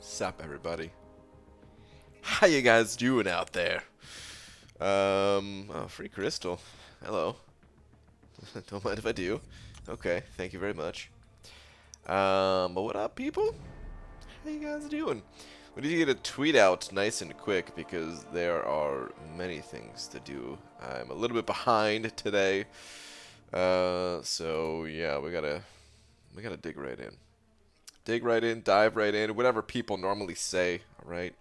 Sup, everybody? How you guys doing out there? Oh, free crystal. Hello. Don't mind if I do. Okay, thank you very much. But what up, people? How you guys doing? We need to get a tweet out nice and quick because there are many things to do. I'm a little bit behind today. So yeah, we gotta dig right in. Dig right in, dive right in, whatever people normally say, alright?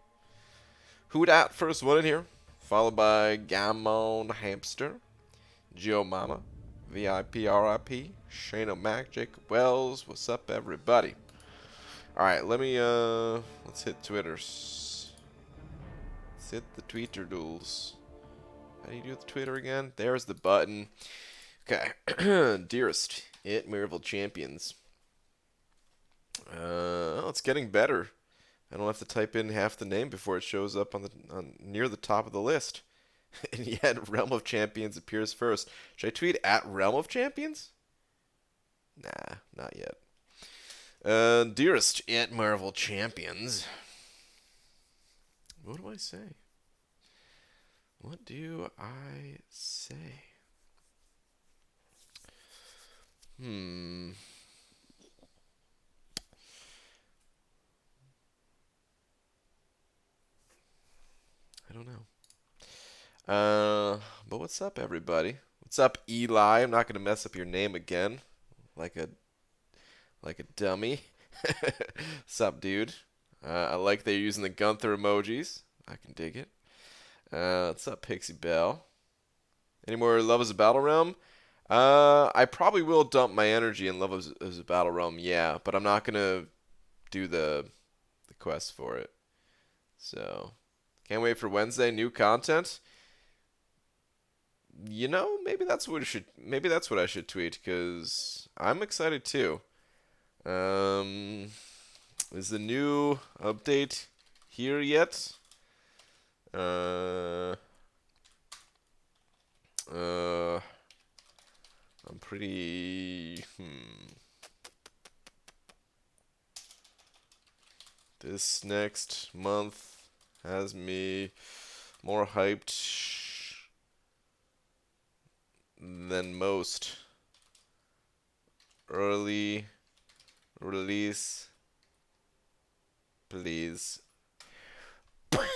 Who dat first one in here? Followed by Gammon Hamster, Geo Mama, VIP RIP, Shayna Mac, Jacob Wells. What's up, everybody? Alright, let's hit Twitters. Let's hit the Twitter duels. How do you do the Twitter again? There's the button. Okay. Dearest, it Miracle Champions. Oh, it's getting better. I don't have to type in half the name before it shows up near the top of the list. And yet, Realm of Champions appears first. Should I tweet at Realm of Champions? Nah, not yet. Dearest at Marvel Champions. What do I say? What do I say? I don't know. But what's up, everybody? What's up, Eli? I'm not gonna mess up your name again, like a dummy. Sup, dude? I like they're using the Gunther emojis. I can dig it. What's up, Pixie Bell? Any more Love is a Battle Realm? I probably will dump my energy in Love is a Battle Realm, yeah, but I'm not gonna do the quest for it. So, can't wait for Wednesday. New content. You know, maybe that's what I should tweet because I'm excited too. Is the new update here yet? I'm pretty. This next month has me more hyped than most. Early release, please. Oh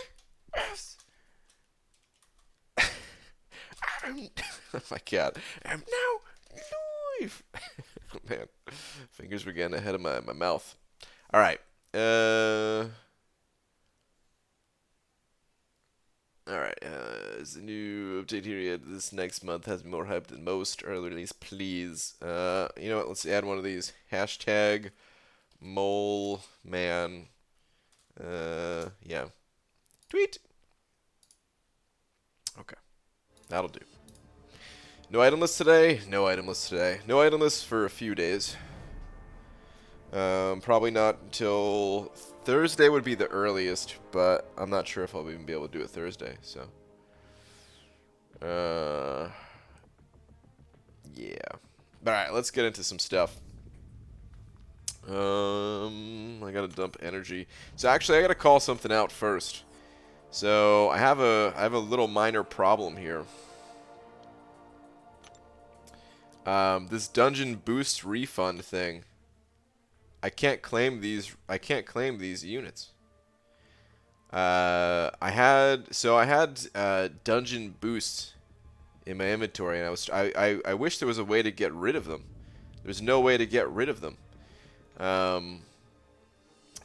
my god, I'm now live. Man, fingers were getting ahead of my mouth. All right. Alright, is the new update here yet? This next month has more hype than most. Early release, please. You know what? Let's add one of these. Hashtag mole man. Yeah. Tweet. Okay. That'll do. No item list today? No item list today. No item list for a few days. Probably not until Thursday would be the earliest, but I'm not sure if I'll even be able to do it Thursday, so. Yeah. But alright, let's get into some stuff. I gotta dump energy. So actually, I gotta call something out first. So I have a little minor problem here. This dungeon boost refund thing. I can't claim these units. I had dungeon boosts in my inventory, and I wish there was a way to get rid of them. There's no way to get rid of them.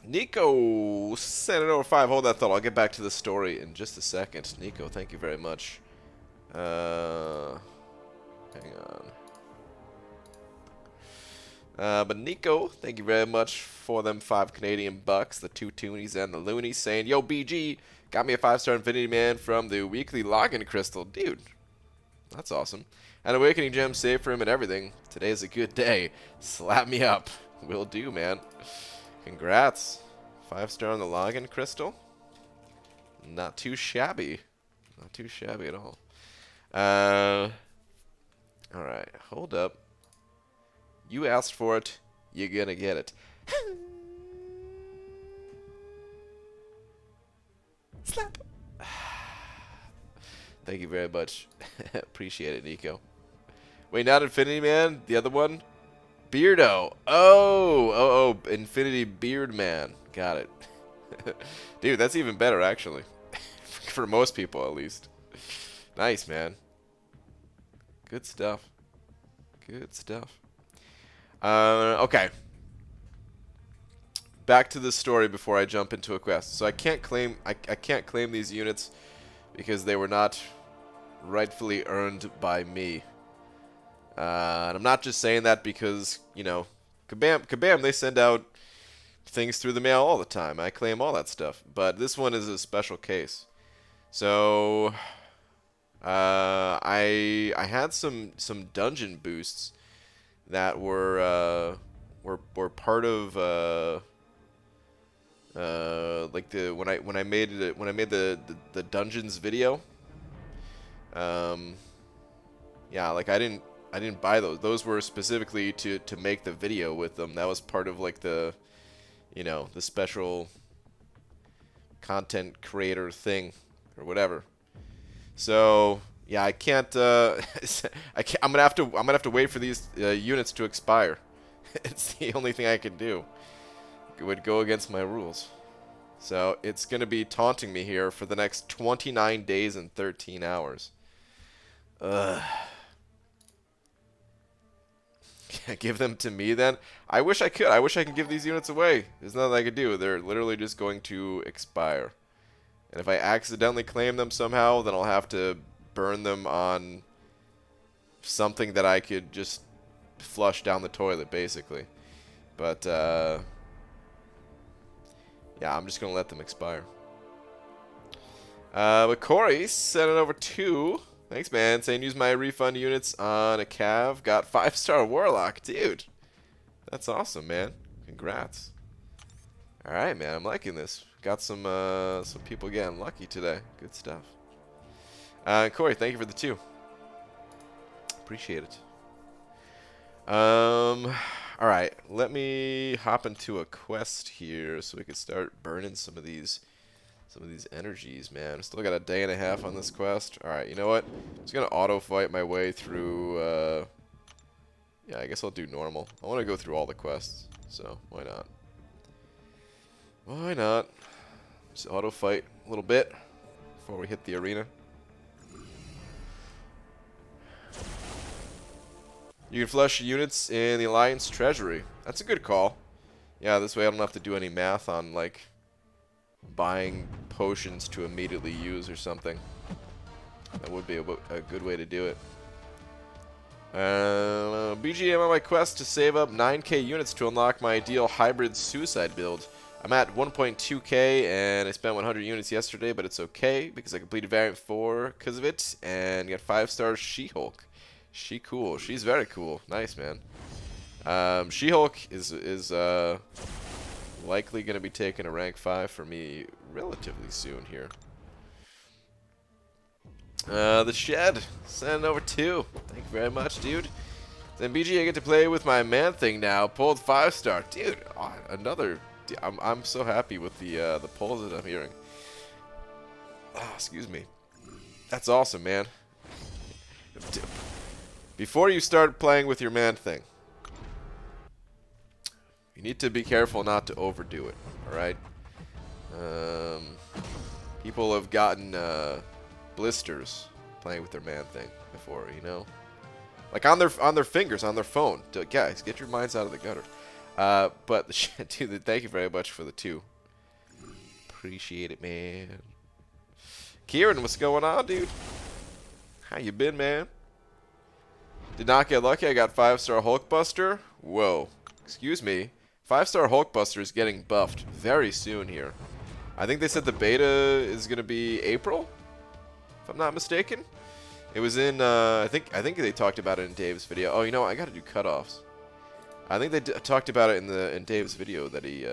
Nico sent it over 5. Hold that thought. I'll get back to the story in just a second. Nico, thank you very much. Hang on. But Nico, thank you very much for them 5 Canadian bucks, the 2 toonies and the loonies, saying, "Yo, BG, got me a 5-star Infinity Man from the weekly login crystal." Dude, that's awesome. And Awakening Gem saved for him and everything. Today's a good day. Slap me up. Will do, man. Congrats. 5-star on the login crystal. Not too shabby. Not too shabby at all. Alright, hold up. You asked for it, you're gonna get it. Slap. Thank you very much. Appreciate it, Nico. Wait, not Infinity Man? The other one? Beardo. Oh, Infinity Beard Man. Got it. Dude, that's even better, actually. For most people, at least. Nice, man. Good stuff. Good stuff. Okay. Back to the story before I jump into a quest. So I can't claim I can't claim these units because they were not rightfully earned by me. And I'm not just saying that because, you know, Kabam, they send out things through the mail all the time. I claim all that stuff. But this one is a special case. So I had some dungeon boosts that were part of like when I made the dungeons video. Yeah, like I didn't buy those. Those were specifically to make the video with them. That was part of like the, you know, the special content creator thing or whatever. So yeah, I can't. I'm gonna have to wait for these units to expire. It's the only thing I can do. It would go against my rules. So it's gonna be taunting me here for the next 29 days and 13 hours. Ugh. Give them to me then? I wish I could. I wish I could give these units away. There's nothing I could do. They're literally just going to expire. And if I accidentally claim them somehow, then I'll have to burn them on something that I could just flush down the toilet, basically. But, yeah, I'm just going to let them expire. But Corey sent it over to... Thanks, man. Saying use my refund units on a Cav. Got 5-star Warlock. Dude, that's awesome, man. Congrats. Alright, man. I'm liking this. Got some people getting lucky today. Good stuff. Corey, thank you for the 2. Appreciate it. Alright. Let me hop into a quest here so we can start burning some of these energies, man. Still got a day and a half on this quest. Alright, you know what? I'm just gonna auto-fight my way through, yeah, I guess I'll do normal. I want to go through all the quests, so why not? Why not? Just auto-fight a little bit before we hit the arena. You can flush units in the Alliance Treasury. That's a good call. Yeah, this way I don't have to do any math on, like, buying potions to immediately use or something. That would be a good way to do it. BGM on my quest to save up 9k units to unlock my ideal hybrid suicide build. I'm at 1.2k and I spent 100 units yesterday, but it's okay because I completed Variant 4 because of it and got 5-star She-Hulk. She cool. She's very cool. Nice, man. She-Hulk is likely going to be taking a rank 5 for me relatively soon here. The Shed, send over 2. Thank you very much, dude. Then BG, I get to play with my man thing now. Pulled 5-star, dude. Oh, another. I'm so happy with the pulls that I'm hearing. Oh, excuse me. That's awesome, man. Before you start playing with your man thing, you need to be careful not to overdo it. All right. People have gotten blisters playing with their man thing before, you know, like on their fingers, on their phone. Guys, get your minds out of the gutter. But dude, thank you very much for the 2. Appreciate it, man. Kieran, what's going on, dude? How you been, man? Did not get lucky. I got 5-star Hulkbuster. Whoa. Excuse me. 5-star Hulkbuster is getting buffed very soon here. I think they said the beta is going to be April, if I'm not mistaken. It was in, I think they talked about it in Dave's video. Oh, you know what? I got to do cutoffs. I think they talked about it in Dave's video that he,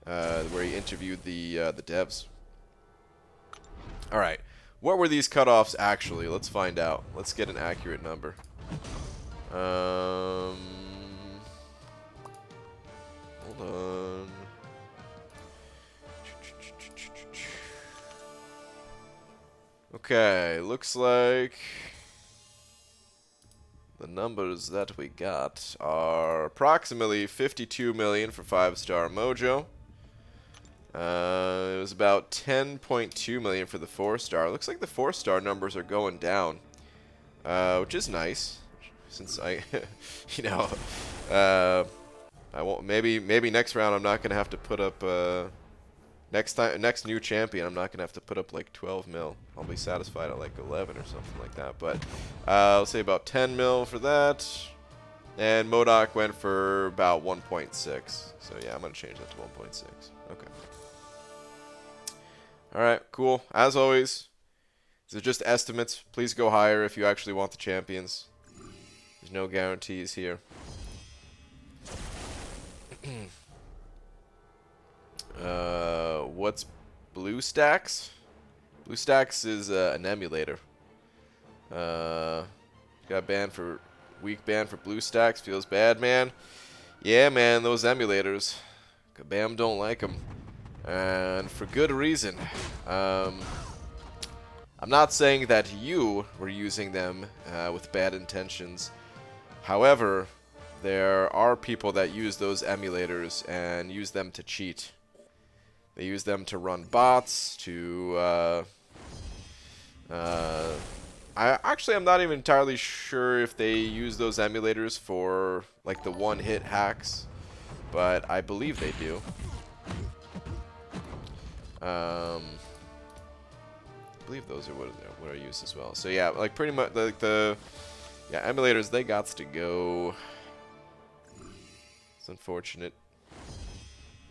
where he interviewed the devs. All right. What were these cutoffs actually? Let's find out. Let's get an accurate number. Hold on. Okay, looks like the numbers that we got are approximately 52 million for 5-star Mojo. It was about 10.2 million for the 4-star. Looks like the 4-star numbers are going down, which is nice. Since I, you know, I won't. Maybe next round I'm not gonna have to put up. Next new champion, I'm not gonna have to put up like 12 mil. I'll be satisfied at like 11 or something like that. But I'll say about 10 mil for that. And Modoc went for about 1.6. So yeah, I'm gonna change that to 1.6. Okay. All right, cool. As always, these are just estimates. Please go higher if you actually want the champions. There's no guarantees here. What's BlueStacks? BlueStacks is an emulator. Got banned for week ban for BlueStacks. Feels bad, man. Yeah, man, those emulators. Kabam don't like them, and for good reason. I'm not saying that you were using them with bad intentions. However, there are people that use those emulators and use them to cheat. They use them to run bots, to I'm not even entirely sure if they use those emulators for like the one-hit hacks, but I believe they do. I believe those are what are used as well. So yeah, like pretty much like emulators, they gots to go. It's unfortunate,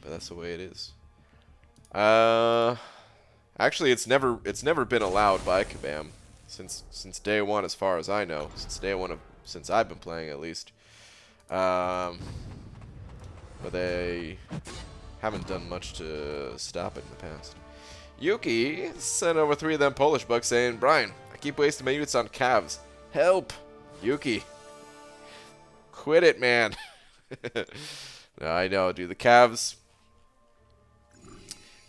but that's the way it is. Actually, it's never been allowed by Kabam since day one, as far as I know. Since I've been playing, at least. But they haven't done much to stop it in the past. Yuki sent over 3 of them Polish bucks saying, "Brian, I keep wasting my units on calves. Help, Yuki. Quit it, man." No, I know, dude. The calves.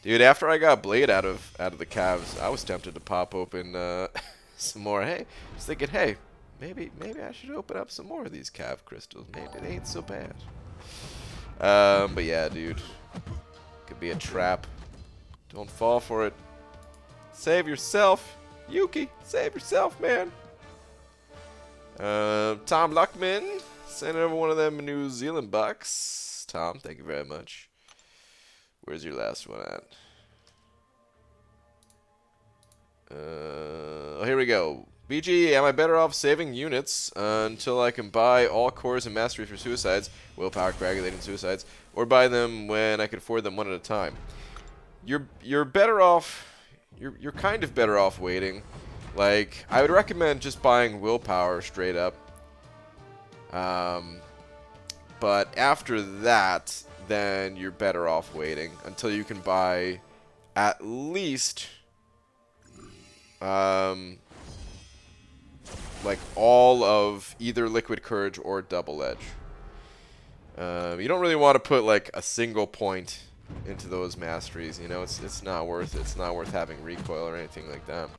Dude, after I got Blade out of the calves, I was tempted to pop open some more. Hey, just thinking, hey, maybe I should open up some more of these calf crystals. Maybe they ain't so bad. But yeah, dude, could be a trap. Don't fall for it. Save yourself, Yuki. Save yourself, man. Tom Luckman sent over one of them New Zealand bucks. Tom, thank you very much. Where's your last one at? Oh, here we go. BG, am I better off saving units until I can buy all cores and mastery for suicides, willpower, coagulating suicides, or buy them when I can afford them one at a time? You're better off. You're kind of better off waiting. Like, I would recommend just buying willpower straight up. But after that, then you're better off waiting until you can buy at least like all of either Liquid Courage or Double Edge. You don't really want to put like a single point into those masteries, you know. It's not worth it. It's not worth having recoil or anything like that.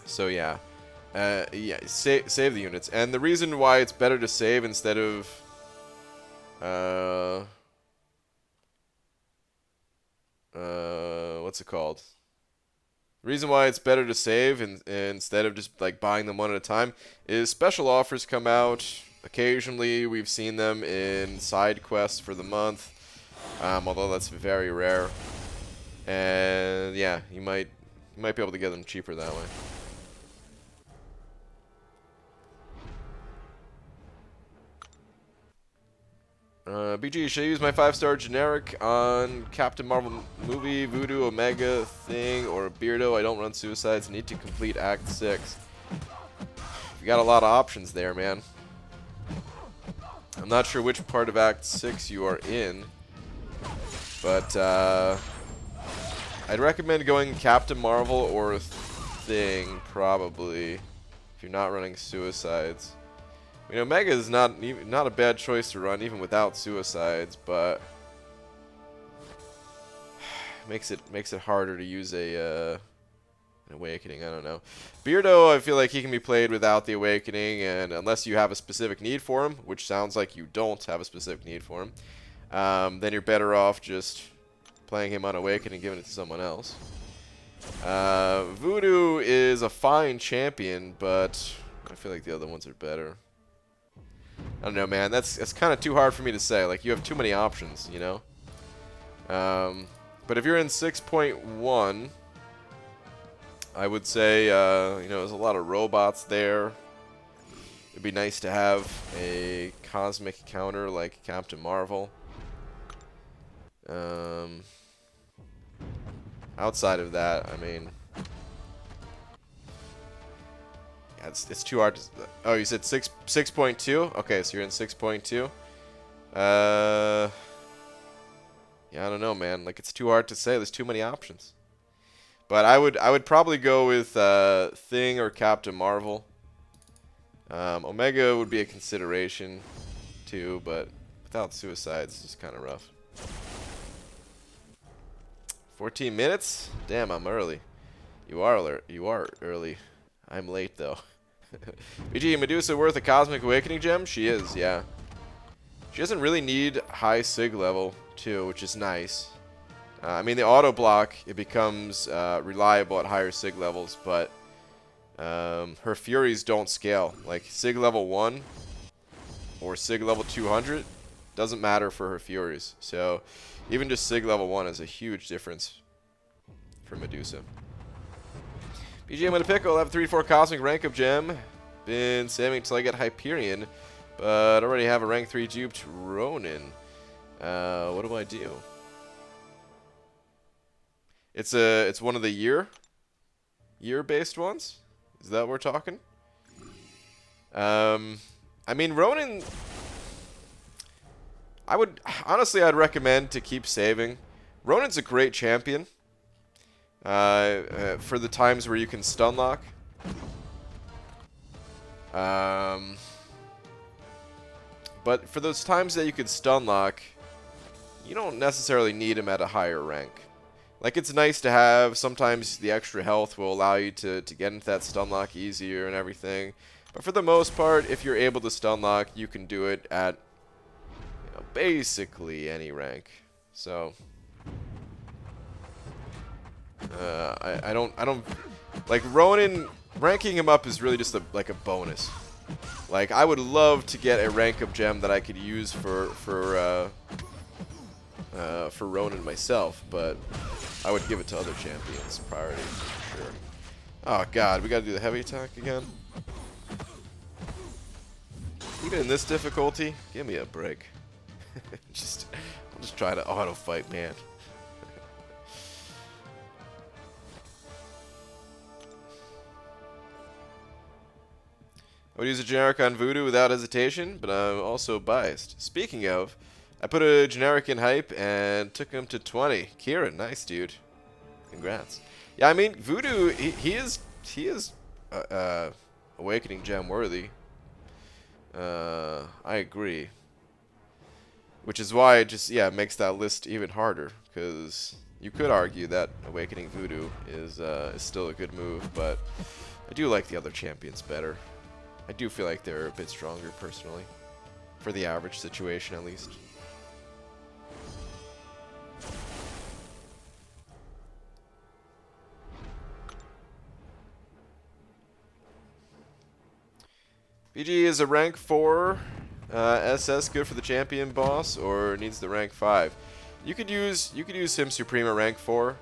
So yeah. Yeah, save the units. And the reason why it's better to save instead of what's it called? The reason why it's better to save instead of just like buying them one at a time is special offers come out occasionally. We've seen them in side quests for the month, although that's very rare. And yeah, you might be able to get them cheaper that way. BG, should I use my 5-star generic on Captain Marvel movie, Voodoo, Omega, Thing, or Beardo? I don't run suicides. Need to complete Act 6. You got a lot of options there, man. I'm not sure which part of Act 6 you are in, but I'd recommend going Captain Marvel or Thing, probably, if you're not running suicides. You know, Omega is not a bad choice to run even without suicides, but makes it harder to use a An Awakening, I don't know. Beardo, I feel like he can be played without the Awakening, and unless you have a specific need for him, which sounds like you don't have a specific need for him, then you're better off just playing him on Awakening and giving it to someone else. Voodoo is a fine champion, but I feel like the other ones are better. I don't know, man. That's kind of too hard for me to say. Like, you have too many options, you know? But if you're in 6.1, I would say, you know, there's a lot of robots there. It'd be nice to have a cosmic counter like Captain Marvel. Outside of that, I mean, yeah, it's too hard to. Oh, you said 6.2? Okay, so you're in 6.2. Yeah, I don't know, man. Like, it's too hard to say. There's too many options. But I would probably go with Thing or Captain Marvel. Omega would be a consideration too, but without suicides, it's just kind of rough. 14 minutes? Damn, I'm early. You are early. I'm late though. BG, Medusa worth a Cosmic Awakening gem? She is, yeah. She doesn't really need high sig level too, which is nice. I mean, the auto block, it becomes reliable at higher sig levels, but her Furies don't scale. Like, sig level 1 or sig level 200 doesn't matter for her Furies. So, even just sig level 1 is a huge difference for Medusa. BG, I'm going to pick. I'll have a 3-4 Cosmic Rank Up Gem. Been saving until I get Hyperion, but already have a rank 3 duped Ronin. What do I do? It's one of the year-based ones. Is that what we're talking? I mean, Ronin, I'd recommend to keep saving. Ronin's a great champion. For the times where you can stun lock. But for those times that you can stun lock, you don't necessarily need him at a higher rank. Like, it's nice to have. Sometimes the extra health will allow you to get into that stun lock easier and everything. But for the most part, if you're able to stun lock, you can do it at, you know, basically any rank. So I don't like Ronin. Ranking him up is really just like a bonus. Like, I would love to get a rank up gem that I could use for Ronin myself, but I would give it to other champions priority for sure. Oh god, we gotta do the heavy attack again. Even in this difficulty, give me a break. I'm just trying to auto fight, man. I would use a generic on Voodoo without hesitation, but I'm also biased. Speaking of, I put a generic in hype and took him to 20. Kieran, nice dude. Congrats. Yeah, I mean, Voodoo, he is Awakening Gem worthy. I agree. Which is why it just, yeah, makes that list even harder, because you could argue that Awakening Voodoo is still a good move, but I do like the other champions better. I do feel like they're a bit stronger, personally. For the average situation, at least. BG is a rank 4 SS good for the champion boss, or needs the rank 5. You could use him Supreme at rank 4.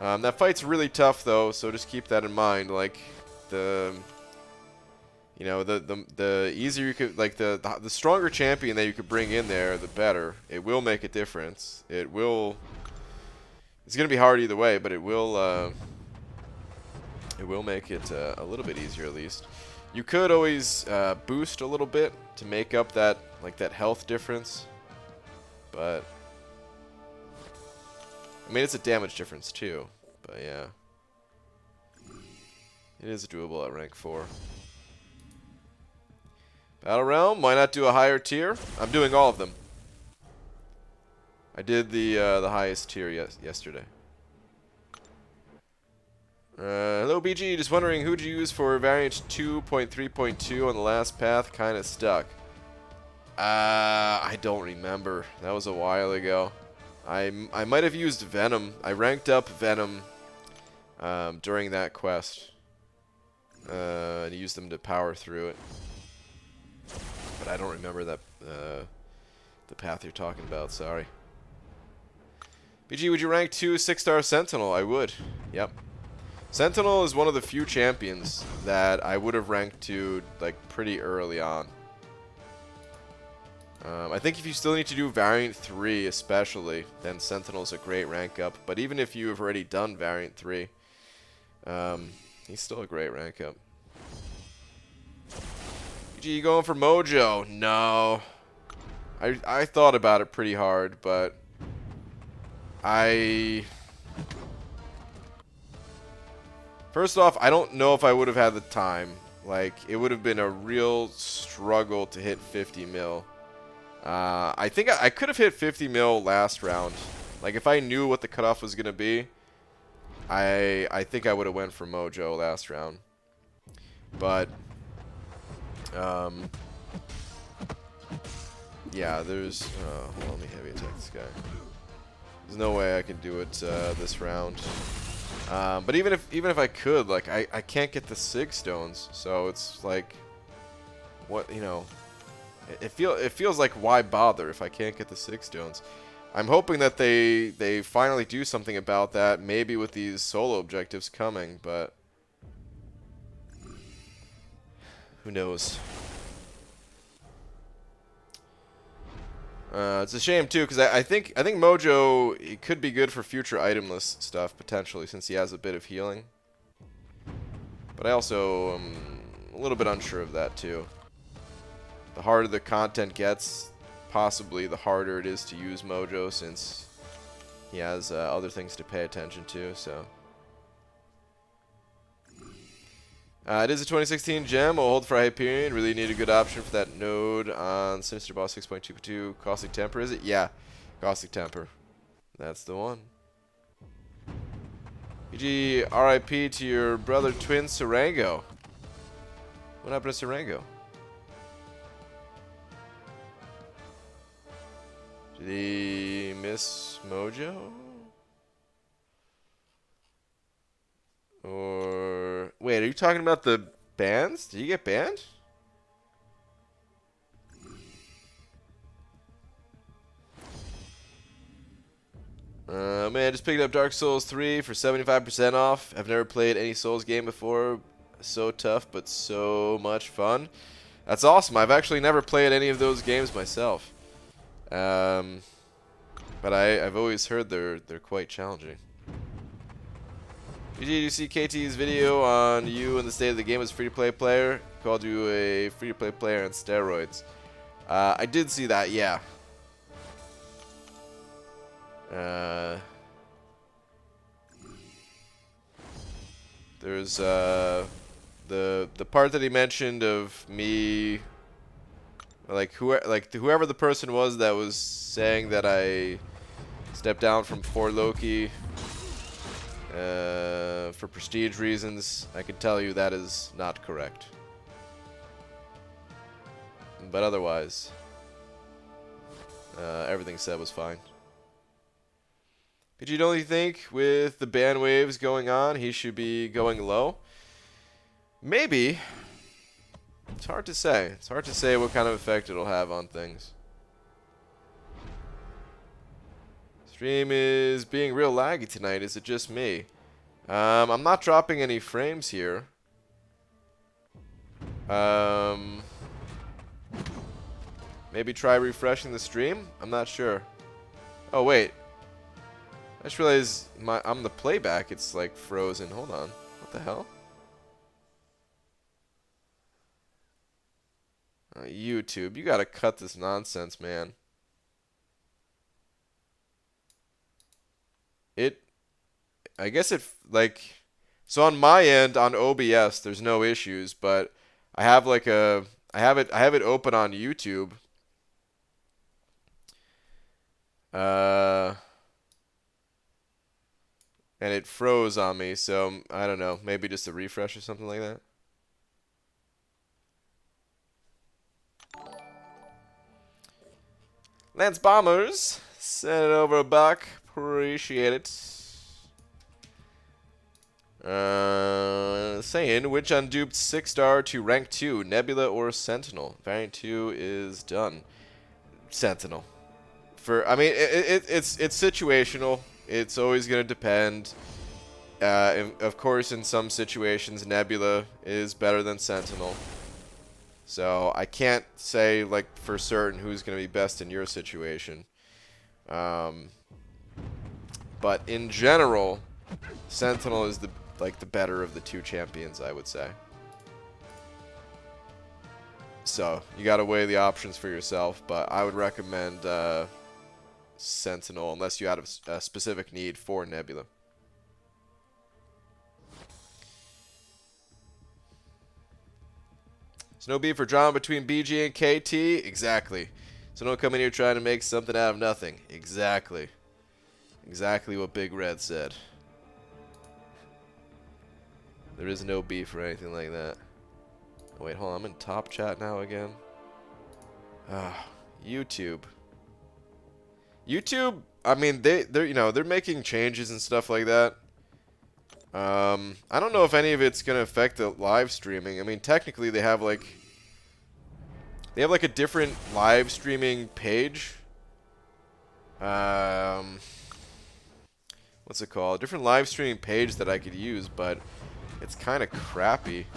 That fight's really tough though, so just keep that in mind. Like, the easier you could, like, the stronger champion that you could bring in there, the better. It will make a difference. It's gonna be hard either way, but it will make it a little bit easier at least. You could always boost a little bit to make up that health difference, but I mean, it's a damage difference too. But yeah, it is doable at rank 4. Battle Realm, why not do a higher tier? I'm doing all of them. I did the highest tier yesterday. Hello, BG. Just wondering who'd you use for variant 2.3.2 on the last path? Kind of stuck. I don't remember. That was a while ago. I might have used Venom. I ranked up Venom during that quest. And used them to power through it. But I don't remember that the path you're talking about. Sorry. BG, would you rank 2 6-star Sentinel? I would. Yep. Sentinel is one of the few champions that I would have ranked to like pretty early on. I think if you still need to do Variant 3 especially, then Sentinel is a great rank up. But even if you have already done Variant 3, he's still a great rank up. BG, you going for Mojo? No. I thought about it pretty hard, but first off, I don't know if I would have had the time. Like, it would have been a real struggle to hit 50 mil. I think I could have hit 50 mil last round. Like, if I knew what the cutoff was going to be, I think I would have went for Mojo last round. But, yeah, there's... hold on, let me heavy attack this guy. There's no way I can do it this round. But even if I could, like, I can't get the Sig Stones, so it's like, what, you know, it feels like why bother if I can't get the Sig Stones. I'm hoping that they finally do something about that, maybe with these solo objectives coming, but who knows. It's a shame too, because I think Mojo, it could be good for future itemless stuff potentially, since he has a bit of healing. But I also am a little bit unsure of that too. The harder the content gets, possibly the harder it is to use Mojo, since he has other things to pay attention to. So it is a 2016 gem. We'll hold for Hyperion. Really need a good option for that node on Sinister Boss 6.22. Caustic Temper, is it? Yeah, Caustic Temper. That's the one. PG, RIP to your brother twin Sarango. What happened to Sarango? Did he miss Mojo? Or wait, are you talking about the bans? Did you get banned? Man, just picked up Dark Souls 3 for 75% off. I've never played any Souls game before. So tough, but so much fun. That's awesome. I've actually never played any of those games myself. But I've always heard they're quite challenging. Did you see KT's video on you and the state of the game as a free-to-play player? Called you a free-to-play player on steroids. I did see that, yeah. There's the part that he mentioned of me, like whoever the person was that was saying that I stepped down from For Loki for prestige reasons. I can tell you that is not correct. But otherwise, everything said was fine. But you don't think with the ban waves going on, he should be going low? Maybe. It's hard to say. It's hard to say what kind of effect it'll have on things. Stream is being real laggy tonight. Is it just me? I'm not dropping any frames here. Maybe try refreshing the stream? I'm not sure. Oh, wait. I just realized I'm the playback. It's like frozen. Hold on. What the hell? YouTube, you gotta cut this nonsense, man. I guess it, like, so on my end, on OBS, there's no issues, but I have like I have it open on YouTube. and it froze on me, so I don't know, maybe just a refresh or something like that. Lance Bombers, send it over $1. Appreciate it. Saying which unduped 6-star to rank 2, Nebula or Sentinel? Variant 2 is done. Sentinel. I mean, it's situational. It's always gonna depend. Of course, in some situations, Nebula is better than Sentinel. So I can't say like for certain who's gonna be best in your situation. But in general, Sentinel is the better of the two champions, I would say. So you gotta weigh the options for yourself, but I would recommend Sentinel unless you have a specific need for Nebula. There's no beef or drama between BG and KT? Exactly. So don't come in here trying to make something out of nothing. Exactly. Exactly what Big Red said. There is no beef or anything like that. Oh, wait, hold on. I'm in top chat now again. YouTube. YouTube, I mean, they're making changes and stuff like that. I don't know if any of it's gonna affect the live streaming. I mean, technically they have like a different live streaming page. What's it called? A different live streaming page that I could use, but it's kind of crappy.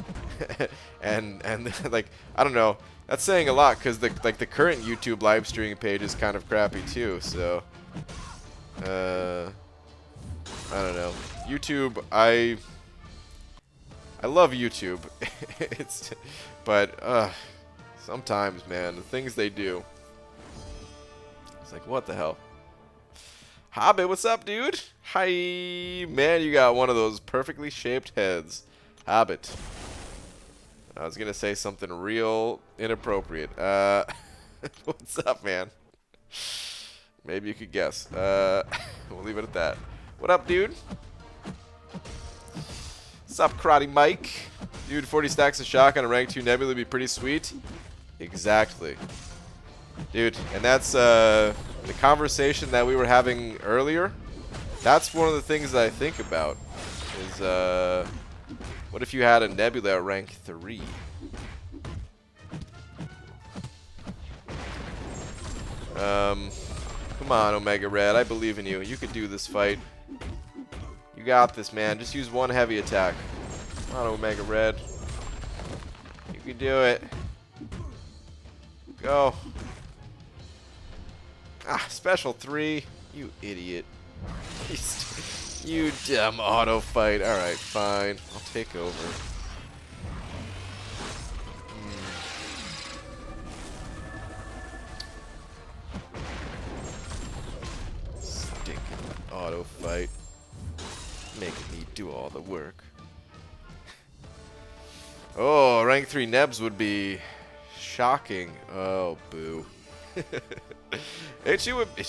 and like, I don't know. That's saying a lot because the current YouTube live streaming page is kind of crappy too. So I don't know. YouTube, I love YouTube. But sometimes, man, the things they do. It's like, what the hell? Hobbit, what's up, dude? Hi, man, you got one of those perfectly shaped heads. Hobbit. I was gonna say something real inappropriate. What's up, man? Maybe you could guess. We'll leave it at that. What up, dude? What's up, Karate Mike? Dude, 40 stacks of shotgun and rank 2 Nebula would be pretty sweet. Exactly. Dude, and that's the conversation that we were having earlier. That's one of the things that I think about. Is, what if you had a Nebula at rank 3? Come on, Omega Red. I believe in you. You could do this fight. You got this, man. Just use one heavy attack. Come on, Omega Red. You can do it. Go. Ah, special 3. You idiot. You dumb auto fight. Alright, fine. I'll take over. Stinking auto fight. Making me do all the work. Oh, rank 3 Nebs would be shocking. Oh, boo. And she would be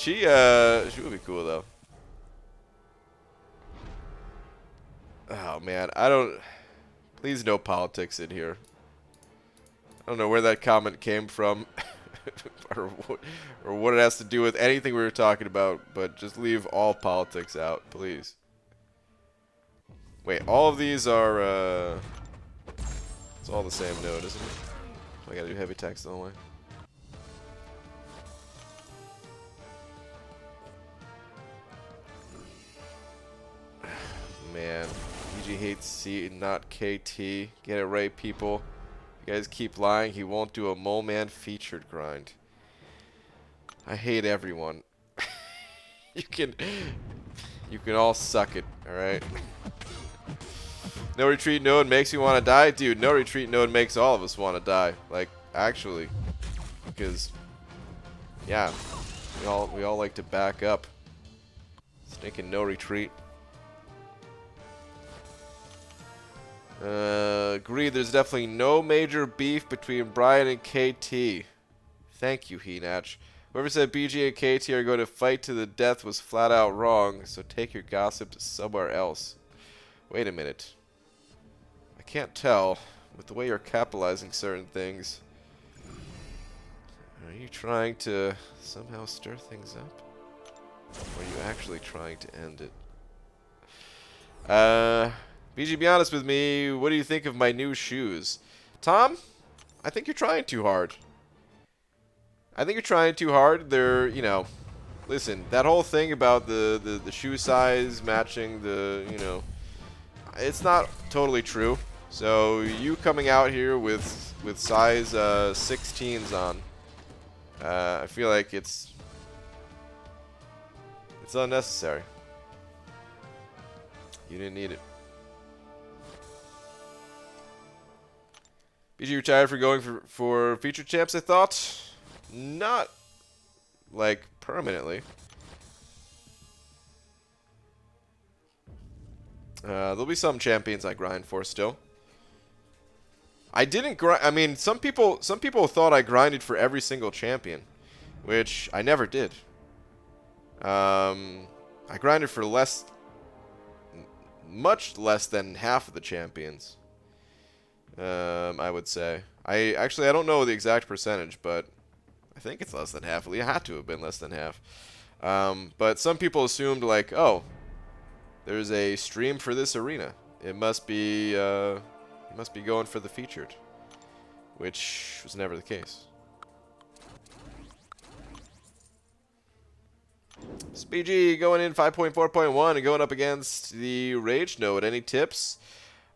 cool though. Oh man, please no politics in here. I don't know where that comment came from or what it has to do with anything we were talking about, but just leave all politics out, please. Wait, all of these are it's all the same node, isn't it? I gotta do heavy attacks the whole way. Man, EG hates C, not KT. Get it right, people. You guys keep lying. He won't do a Mole Man featured grind. I hate everyone. You can all suck it. All right. No retreat node makes you want to die, dude. No retreat node makes all of us want to die. Like, actually, because yeah, we all like to back up. Stinking no retreat. Agree, there's definitely no major beef between Brian and KT. Thank you, Henach. Whoever said BG and KT are going to fight to the death was flat out wrong, so take your gossip to somewhere else. Wait a minute. I can't tell with the way you're capitalizing certain things. Are you trying to somehow stir things up? Or are you actually trying to end it? BG, be honest with me. What do you think of my new shoes? Tom, I think you're trying too hard. I think you're trying too hard. They're, you know, listen, that whole thing about the shoe size matching the, you know, it's not totally true. So you coming out here with size 16s on, I feel like it's unnecessary. You didn't need it. BG retired for going for feature champs, I thought. Not, like, permanently. There'll be some champions I grind for still. I didn't grind. I mean, some people thought I grinded for every single champion, which I never did. I grinded for much less than half of the champions. I would say. I don't know the exact percentage, but I think it's less than half. It had to have been less than half. But some people assumed, like, oh, there's a stream for this arena. It must be going for the featured, which was never the case. SPG going in 5.4.1 and going up against the Rage node. Any tips?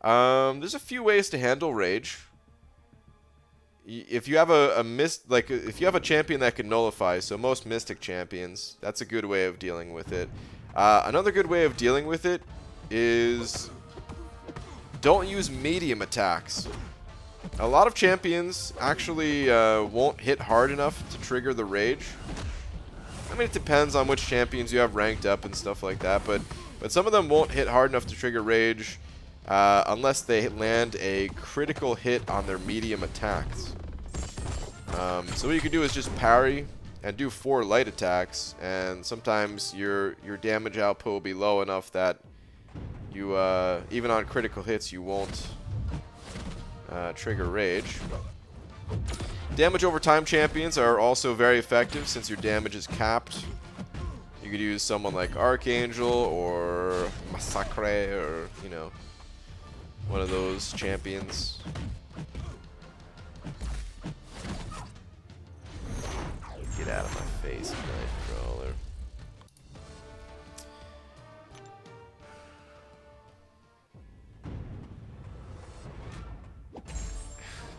There's a few ways to handle Rage. If you have if you have a champion that can nullify, so most Mystic champions, that's a good way of dealing with it. Another good way of dealing with it is don't use medium attacks. A lot of champions actually won't hit hard enough to trigger the Rage. I mean, it depends on which champions you have ranked up and stuff like that, but some of them won't hit hard enough to trigger Rage unless they land a critical hit on their medium attacks. So what you can do is just parry and do 4 light attacks, and sometimes your damage output will be low enough that you even on critical hits you won't trigger Rage. Damage over time champions are also very effective since your damage is capped. You could use someone like Archangel or Massacre, or, you know, one of those champions. Get out of my face, Nightcrawler.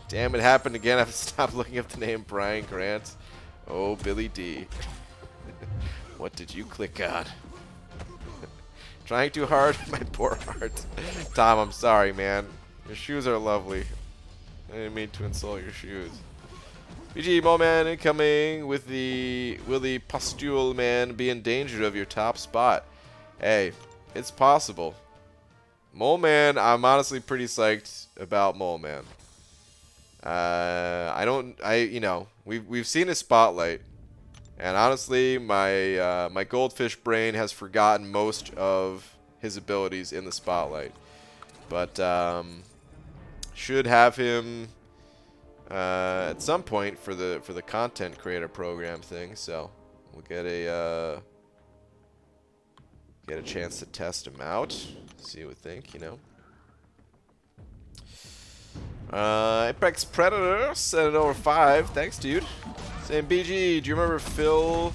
Damn, it happened again. I have to stop looking up the name Brian Grant. Oh, Billy D. What did you click on? Trying too hard? My poor heart. Tom, I'm sorry, man. Your shoes are lovely. I didn't mean to insult your shoes. BG Moman incoming with the... Will the Pustule Man be in danger of your top spot? Hey, it's possible. Moleman, I'm honestly pretty psyched about Moleman. You know, we've seen his spotlight, and honestly, my goldfish brain has forgotten most of his abilities in the spotlight, but should have him at some point for the content creator program thing. So we'll get a chance to test him out, see what we think, you know. Apex Predator set it over 5. Thanks, dude. Saying BG, do you remember Phil?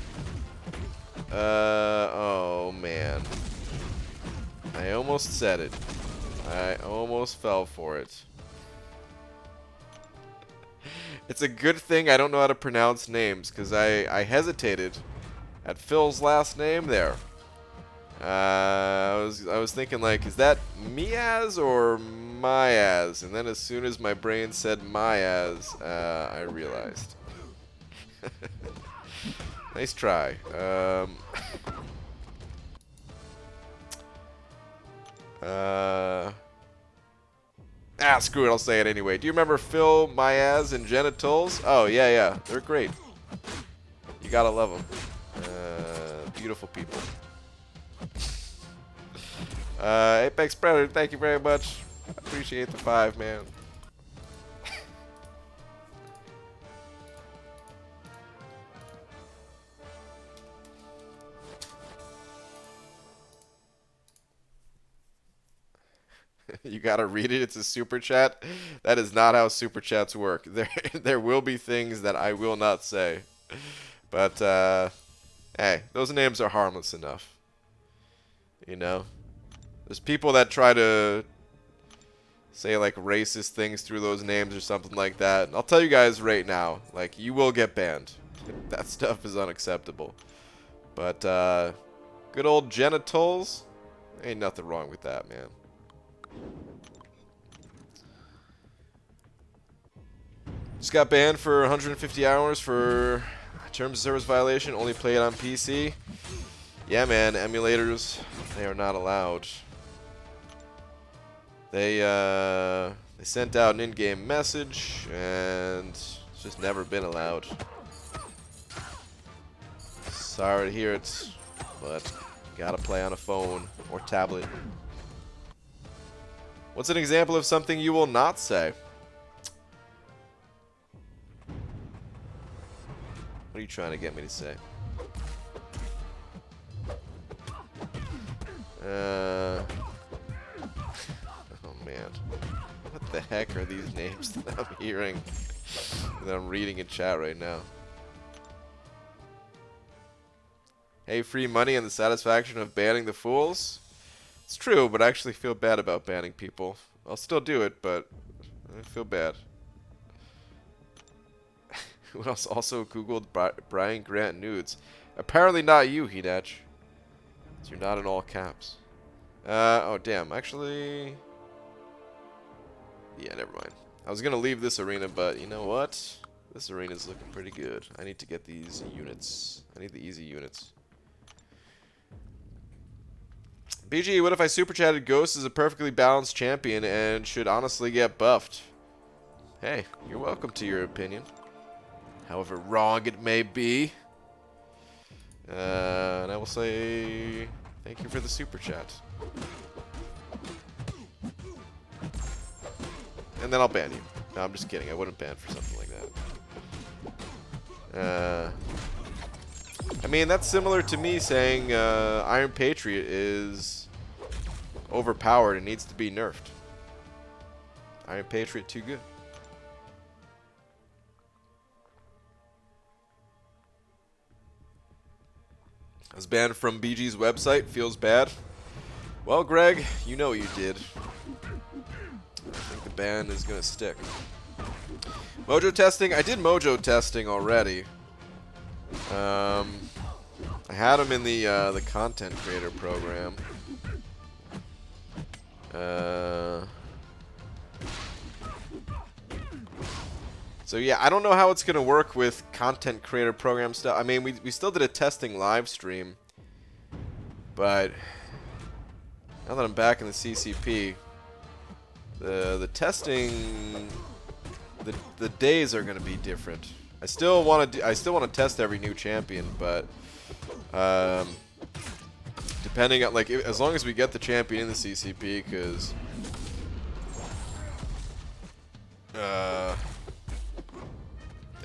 Oh man, I almost said it. I almost fell for it. It's a good thing I don't know how to pronounce names, because I hesitated at Phil's last name there. I was thinking, like, is that Miaz or Myaz? And then as soon as my brain said Myaz, I realized. Nice try. Screw it, I'll say it anyway. Do you remember Phil, Myaz, and Genitals? Oh, yeah, they're great. You gotta love them. Beautiful people. Apex Predator, thank you very much. I appreciate the 5, man. You gotta read it. It's a super chat. That is not how super chats work. There will be things that I will not say, but hey, those names are harmless enough. You know, there's people that try to say like racist things through those names or something like that. And I'll tell you guys right now, like you will get banned. That stuff is unacceptable. But good old genitals, ain't nothing wrong with that, man. Just got banned for 150 hours for terms of service violation. Only play it on PC. Yeah, man. Emulators, they are not allowed. They sent out an in-game message, and it's just never been allowed. Sorry to hear it, but gotta play on a phone or tablet. What's an example of something you will not say? What are you trying to get me to say? Oh man. What the heck are these names that I'm hearing? That I'm reading in chat right now. Hey, free money and the satisfaction of banning the fools? It's true, but I actually feel bad about banning people. I'll still do it, but I feel bad. Who else also Googled Brian Grant nudes? Apparently not you, Hinach. So you're not in all caps. Oh, damn. Actually... yeah, never mind. I was going to leave this arena, but you know what? This arena's looking pretty good. I need to get these units. I need the easy units. BG, what if I super chatted Ghost as a perfectly balanced champion and should honestly get buffed? Hey, you're welcome to your opinion. However wrong it may be. And I will say thank you for the super chat. And then I'll ban you. No, I'm just kidding. I wouldn't ban for something like that. I mean, that's similar to me saying Iron Patriot is overpowered and needs to be nerfed. Iron Patriot too good. I was banned from BG's website. Feels bad. Well, Greg, you know what you did. I think the ban is going to stick. Mojo testing. I did Mojo testing already. I had him in the content creator program. So yeah, I don't know how it's gonna work with content creator program stuff. I mean, we still did a testing live stream, but now that I'm back in the CCP, the testing, the days are gonna be different. I still want to test every new champion, but depending on like as long as we get the champion in the CCP, because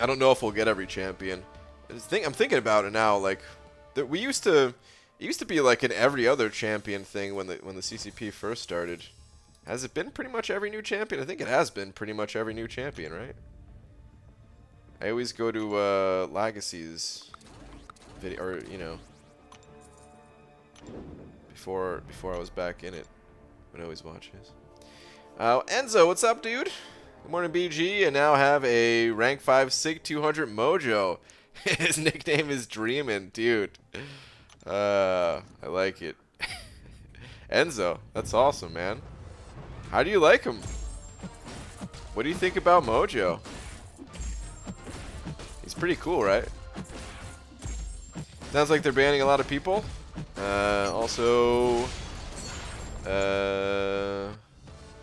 I don't know if we'll get every champion. I'm thinking about it now. Like, it used to be like an every other champion thing when the CCP first started. Has it been pretty much every new champion? I think it has been pretty much every new champion, right? I always go to Legacy's video, or you know, before I was back in it, I'd always watch his. Enzo, what's up, dude? Good morning, BG, and now have a rank 5 Sig 200 Mojo. His nickname is Dreamin', dude. I like it. Enzo, that's awesome, man. How do you like him? What do you think about Mojo? He's pretty cool, right? Sounds like they're banning a lot of people. Also,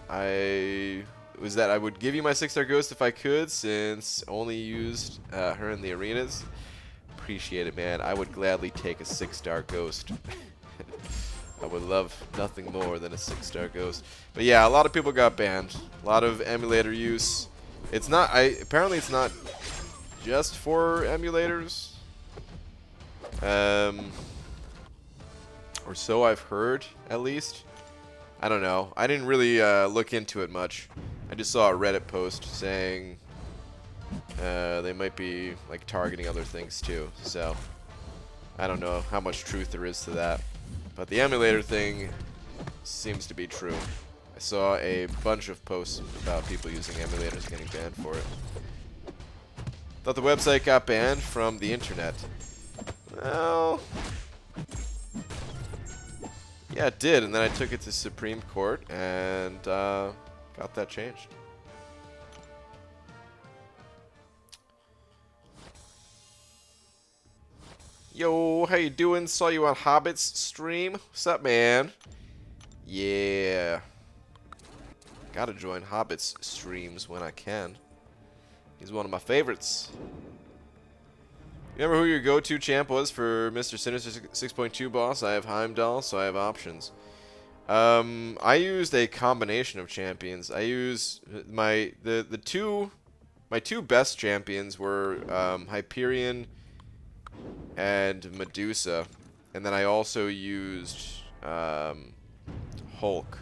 I would give you my 6-star ghost if I could, since only used her in the arenas. appreciate it, man. I would gladly take a 6-star ghost. I would love nothing more than a 6-star ghost. But yeah, a lot of people got banned. A lot of emulator use. It's not. Apparently, it's not just for emulators. Or so I've heard, at least. I don't know. I didn't really look into it much. I just saw a Reddit post saying they might be like targeting other things too. So I don't know how much truth there is to that. But the emulator thing seems to be true. I saw a bunch of posts about people using emulators getting banned for it. Thought the website got banned from the internet. Well, yeah, it did, and then I took it to Supreme Court and got that changed. Yo, how you doing? Saw you on Hobbit's stream. What's up, man? Yeah. Gotta join Hobbit's streams when I can. He's one of my favorites. Remember who your go-to champ was for Mr. Sinister 6.2 boss? I have Heimdall, so I have options. I used a combination of champions. I used my two best champions were Hyperion and Medusa, and then I also used Hulk.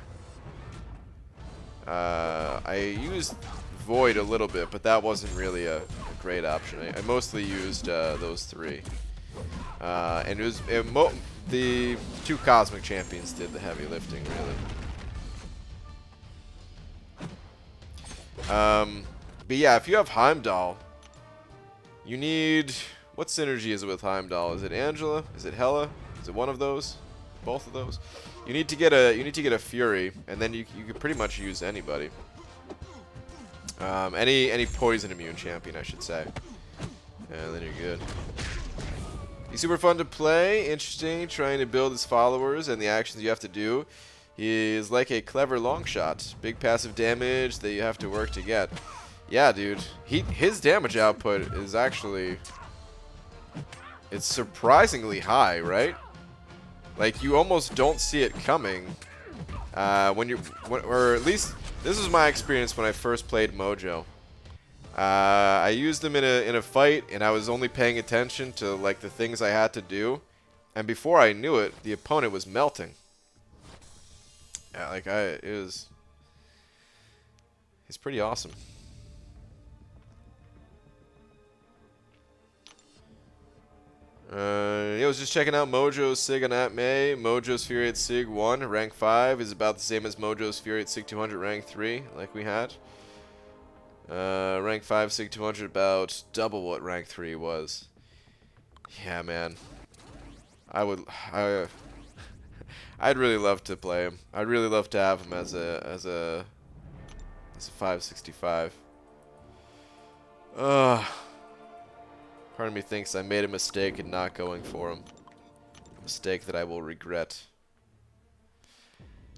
I used Void a little bit, but that wasn't really a great option. I mostly used those three, and the two Cosmic Champions did the heavy lifting, really. But yeah, if you have Heimdall, you need... What synergy is it with Heimdall? Is it Angela? Is it Hela? Is it one of those? Both of those? You need to get a Fury, and then you can pretty much use anybody. Any poison immune champion, I should say. And then you're good. He's super fun to play, interesting, trying to build his followers and the actions you have to do. He is like a clever long shot. Big passive damage that you have to work to get. Yeah, dude. His damage output is actually... It's surprisingly high, right? Like, you almost don't see it coming. Or at least, this was my experience when I first played Mojo. I used him in a fight, and I was only paying attention to like the things I had to do, and before I knew it, the opponent was melting. Yeah, like he's pretty awesome. I was just checking out Mojo's Sig on May. Mojo's Fury at Sig 1, rank 5, is about the same as Mojo's Fury at Sig 200, rank 3, like we had. Rank 5 Sig 200, about double what rank 3 was. Yeah, man. I'd really love to play him. I'd really love to have him as a 565. Part of me thinks I made a mistake in not going for him. A mistake that I will regret.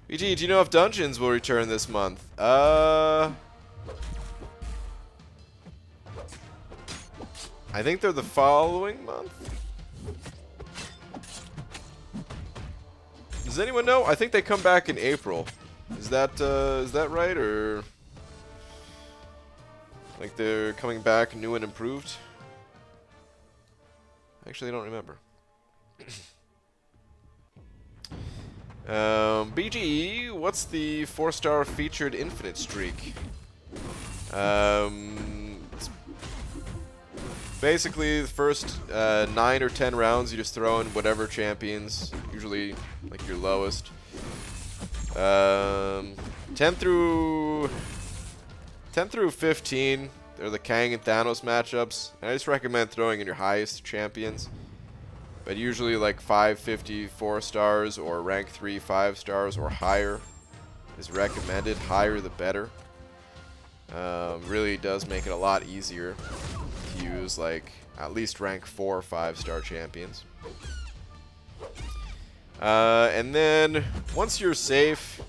BG, do you know if Dungeons will return this month? I think they're the following month. Does anyone know? I think they come back in April. Is that right, or like they're coming back new and improved? Actually, I don't remember. BGE, what's the 4-star featured infinite streak? It's basically the first 9 or 10 rounds, you just throw in whatever champions, usually like your lowest. 10 through 15. They're the Kang and Thanos matchups. And I just recommend throwing in your highest champions. But usually like 550 4-stars or rank 3 5-stars or higher is recommended. Higher the better. Really does make it a lot easier to use like at least rank 4 5-star champions. And then once you're safe,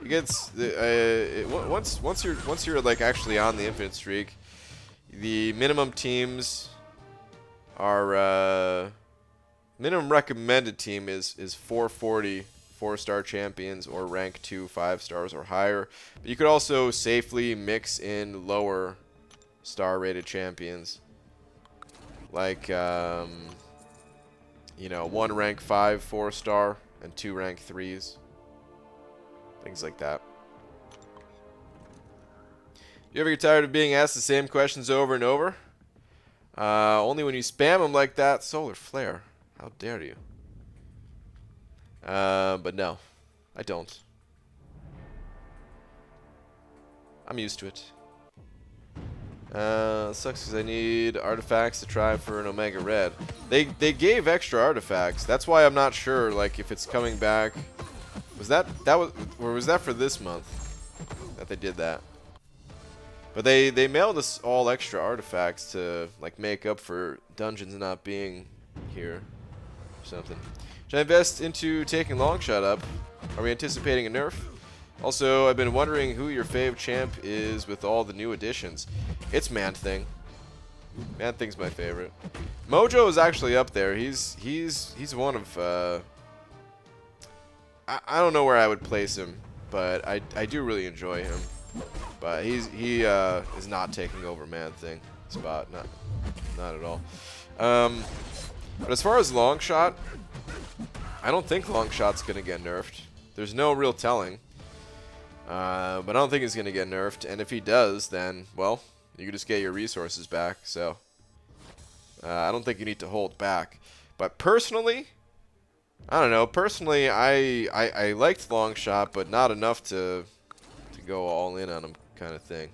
it gets once you're like actually on the infinite streak, the minimum teams Our minimum recommended team is 440 4-star champions or rank 2 5 stars or higher. But you could also safely mix in lower star rated champions. Like, you know, 1 rank 5 4-star and 2 rank 3s. Things like that. You ever get tired of being asked the same questions over and over? Only when you spam them like that. Solar flare. How dare you? But no, I don't. I'm used to it. Sucks because I need artifacts to try for an Omega Red. They gave extra artifacts. That's why I'm not sure, like, if it's coming back. Was that or was that for this month that they did that? But they mailed us all extra artifacts to, like, make up for dungeons not being here or something. Should I invest into taking Longshot up? Are we anticipating a nerf? Also, I've been wondering who your fave champ is with all the new additions. It's Man-Thing. Man-Thing's my favorite. Mojo is actually up there. He's one of I don't know where I would place him, but I do really enjoy him. But he is not taking over Man-Thing spot, not at all. But as far as Longshot, I don't think Longshot's gonna get nerfed. There's no real telling. But I don't think he's gonna get nerfed, and if he does, then, well, you can just get your resources back, so I don't think you need to hold back. But personally, I don't know, personally I liked Longshot, but not enough to go all in on him kind of thing.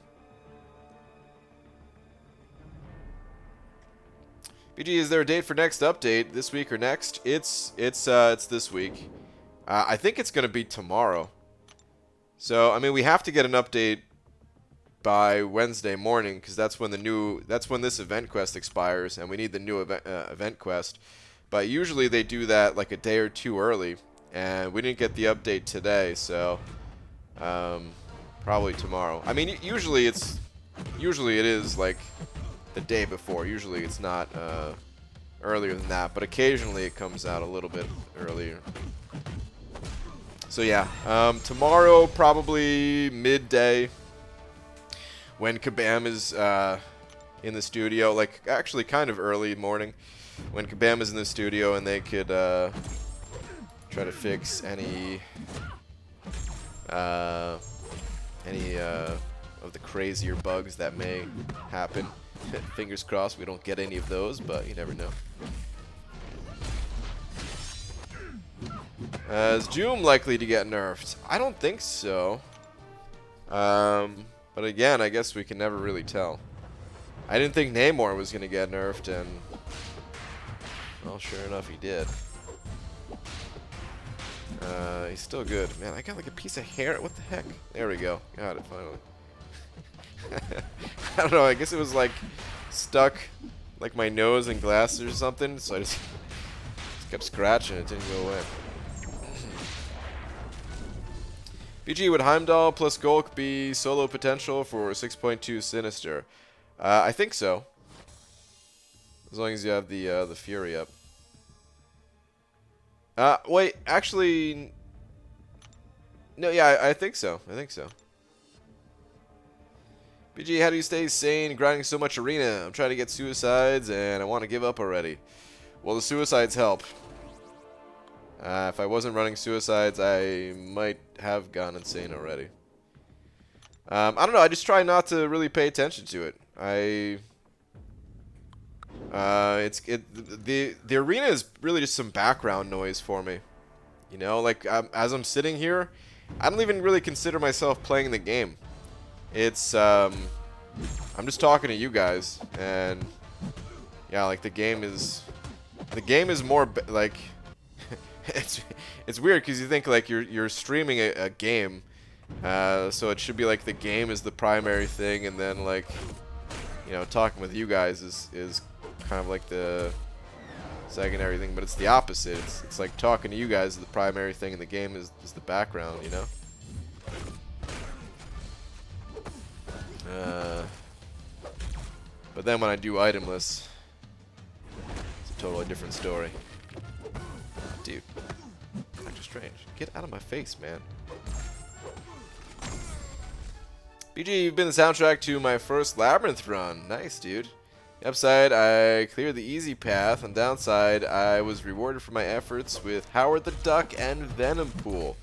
BG, is there a date for next update, this week or next? It's this week. I think it's gonna be tomorrow. So, I mean, we have to get an update by Wednesday morning, because that's when this event quest expires, and we need the new event quest. But usually they do that like a day or two early, and we didn't get the update today, so probably tomorrow. I mean, usually it is like the day before. Usually it's not earlier than that, but occasionally it comes out a little bit earlier. So yeah, tomorrow probably midday when Kabam is in the studio, like actually kind of early morning when Kabam is in the studio, and they could try to fix any of the crazier bugs that may happen. Fingers crossed we don't get any of those, but you never know. Is Joom likely to get nerfed? I don't think so. But again, I guess we can never really tell. I didn't think Namor was going to get nerfed, and well, sure enough, he did. He's still good. Man, I got like a piece of hair. What the heck? There we go. Got it, finally. I don't know, I guess it was like stuck like my nose and glasses or something, so I just kept scratching. It didn't go away. BG, would Heimdall plus Golk be solo potential for 6.2 Sinister? I think so. As long as you have the Fury up. Wait, actually, no, yeah, I think so. I think so. BG, how do you stay sane grinding so much arena? I'm trying to get suicides and I want to give up already. Well, the suicides help. If I wasn't running suicides, I might have gone insane already. I don't know. I just try not to really pay attention to it. The arena is really just some background noise for me. You know, like as I'm sitting here, I don't even really consider myself playing the game. It's I'm just talking to you guys, and yeah, like the game is more like it's weird because you think like you're streaming a game, so it should be like the game is the primary thing, and then like, you know, talking with you guys is kind of like the secondary thing, but it's the opposite. It's like talking to you guys is the primary thing, and the game is the background, you know. But then when I do itemless, totally different story. Dude, Doctor Strange, get out of my face, man. BG, you've been the soundtrack to my first Labyrinth run. Nice, dude. The upside, I cleared the easy path. On the downside, I was rewarded for my efforts with Howard the Duck and Venom Pool.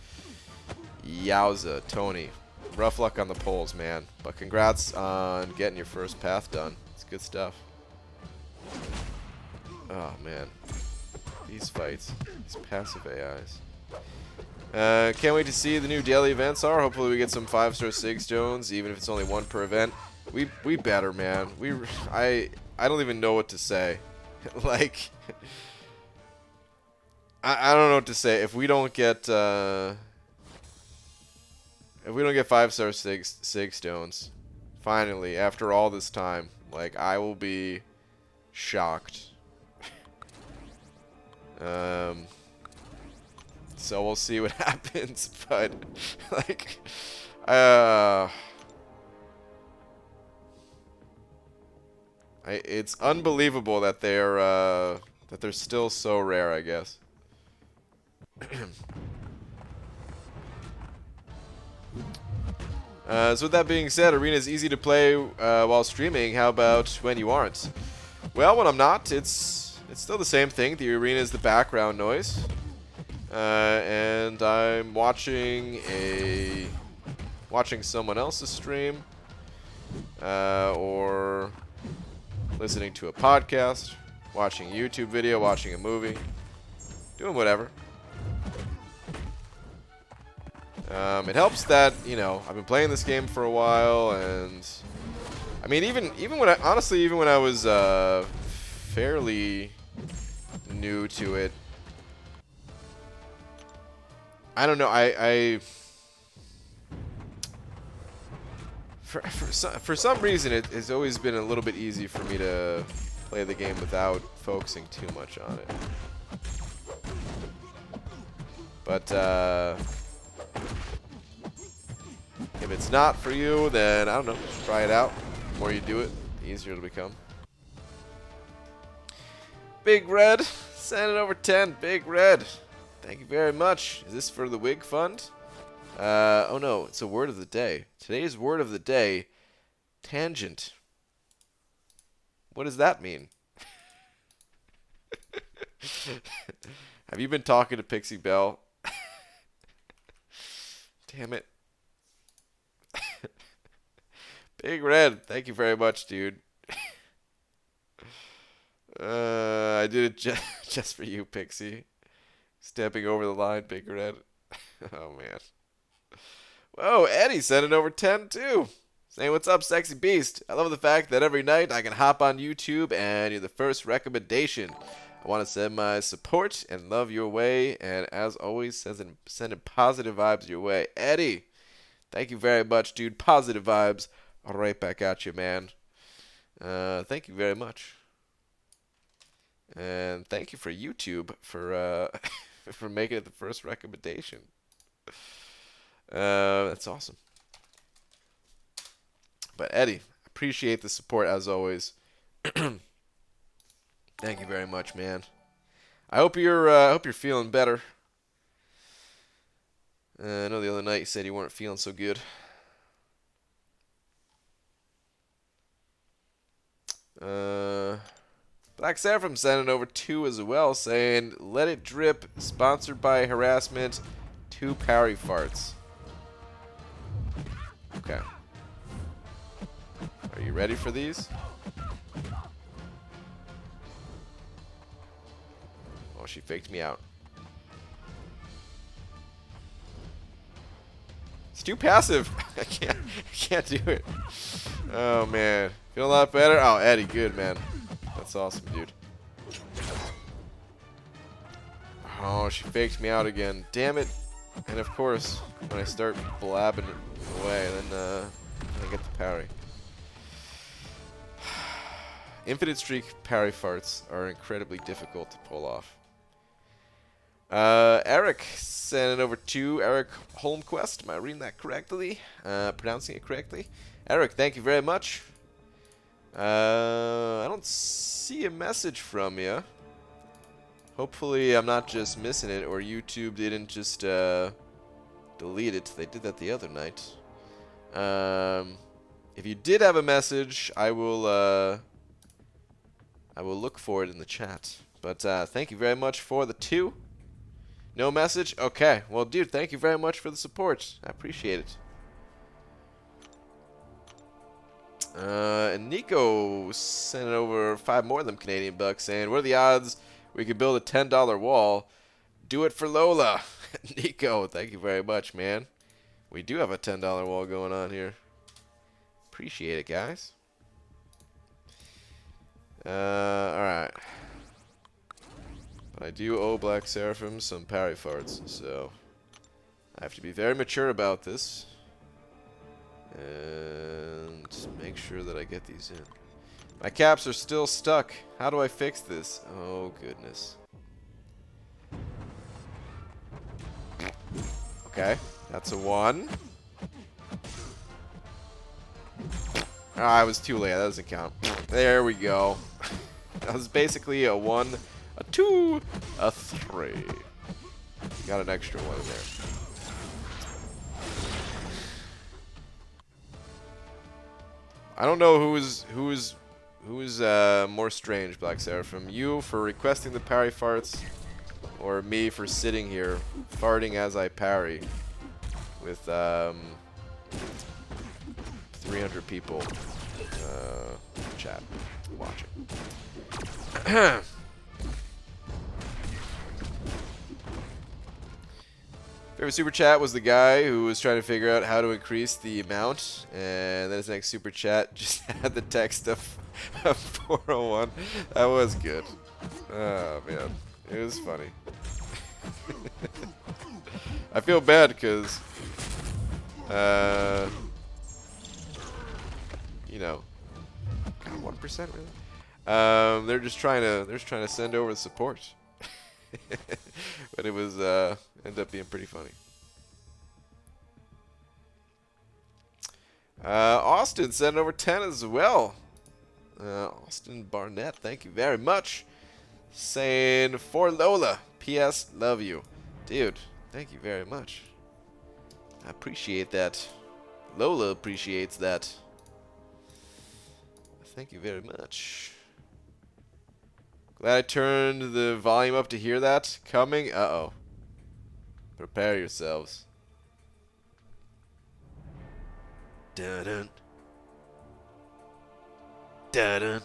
Yowza, Tony. Rough luck on the polls, man. But congrats on getting your first path done. It's good stuff. Oh, man. These fights. These passive AIs. Can't wait to see the new daily events are. Hopefully we get some 5-star sig stones, even if it's only one per event. We better, man. I don't even know what to say. Like, I don't know what to say. If we don't get 5-star sig stones, finally, after all this time, like, I will be shocked. So we'll see what happens, but like, it's unbelievable that they're still so rare, I guess. So with that being said, Arena is easy to play while streaming. How about when you aren't? Well, when I'm not, it's still the same thing. The Arena is the background noise. And I'm watching someone else's stream, or listening to a podcast, watching a YouTube video, watching a movie, doing whatever. It helps that, you know, I've been playing this game for a while, and I mean, even when I was fairly new to it, I don't know. For some reason, it's always been a little bit easy for me to play the game without focusing too much on it. But if it's not for you, then I don't know. Just try it out. The more you do it, the easier it'll become. Big Red, send it over 10. Big Red. Thank you very much. Is this for the Wig Fund? Oh no, it's a word of the day. Today's word of the day, tangent. What does that mean? Have you been talking to Pixie Belle? Damn it. Big Red, thank you very much, dude. I did it just for you, Pixie. Stepping over the line, Big Red. Oh, man. Whoa, Eddie sent it over 10, too. Saying, what's up, sexy beast? I love the fact that every night I can hop on YouTube and you're the first recommendation. I want to send my support and love your way, and as always, sending positive vibes your way. Eddie, thank you very much, dude. Positive vibes right back at you, man. Thank you very much. And thank you for YouTube for for making it the first recommendation. That's awesome. But Eddie, appreciate the support as always. Thank you very much, man. I hope you're feeling better. I know the other night you said you weren't feeling so good. Black Seraphim sent it over 2 as well, saying, let it drip, sponsored by Harassment, 2 parry farts. Okay. Are you ready for these? Oh, she faked me out. It's too passive. I can't do it. Oh, man. Feel a lot better? Oh, Eddie, good, man. That's awesome, dude. Oh, she faked me out again. Damn it. And of course, when I start blabbing away, then I get the parry. Infinite streak parry farts are incredibly difficult to pull off. Eric sent it over to Eric Holmquist. Am I reading that correctly? Pronouncing it correctly? Eric, thank you very much. I don't see a message from you. Hopefully I'm not just missing it, or YouTube didn't just delete it. They did that the other night. If you did have a message, I will look for it in the chat. But thank you very much for the 2. No message? Okay. Well, dude, thank you very much for the support. I appreciate it. And Nico sent over 5 more of them Canadian bucks, saying, what are the odds we could build a $10 wall? Do it for Lola. Nico, thank you very much, man. We do have a $10 wall going on here. Appreciate it, guys. Alright. But I do owe Black Seraphim some parry farts, so I have to be very mature about this. And make sure that I get these in. My caps are still stuck. How do I fix this? Oh, goodness. Okay, that's a 1. Ah, I was too late. That doesn't count. There we go. That was basically a 1, a 2, a 3. Got an extra 1 in there. I don't know who is more strange, Black Seraphim. You for requesting the parry farts, or me for sitting here farting as I parry with 300 people chat watching. Favorite super chat was the guy who was trying to figure out how to increase the amount, and then his next super chat just had the text of 401. That was good. Oh man, it was funny. I feel bad because, you know, 1% really. They're just trying to send over the support. But it was ended up being pretty funny. Austin sent over 10 as well. Austin Barnett, thank you very much. Saying for Lola, P.S. love you, dude. Thank you very much. I appreciate that. Lola appreciates that. Thank you very much. Glad I turned the volume up to hear that coming. Uh-oh. Prepare yourselves. Dun-dun. Dun-dun.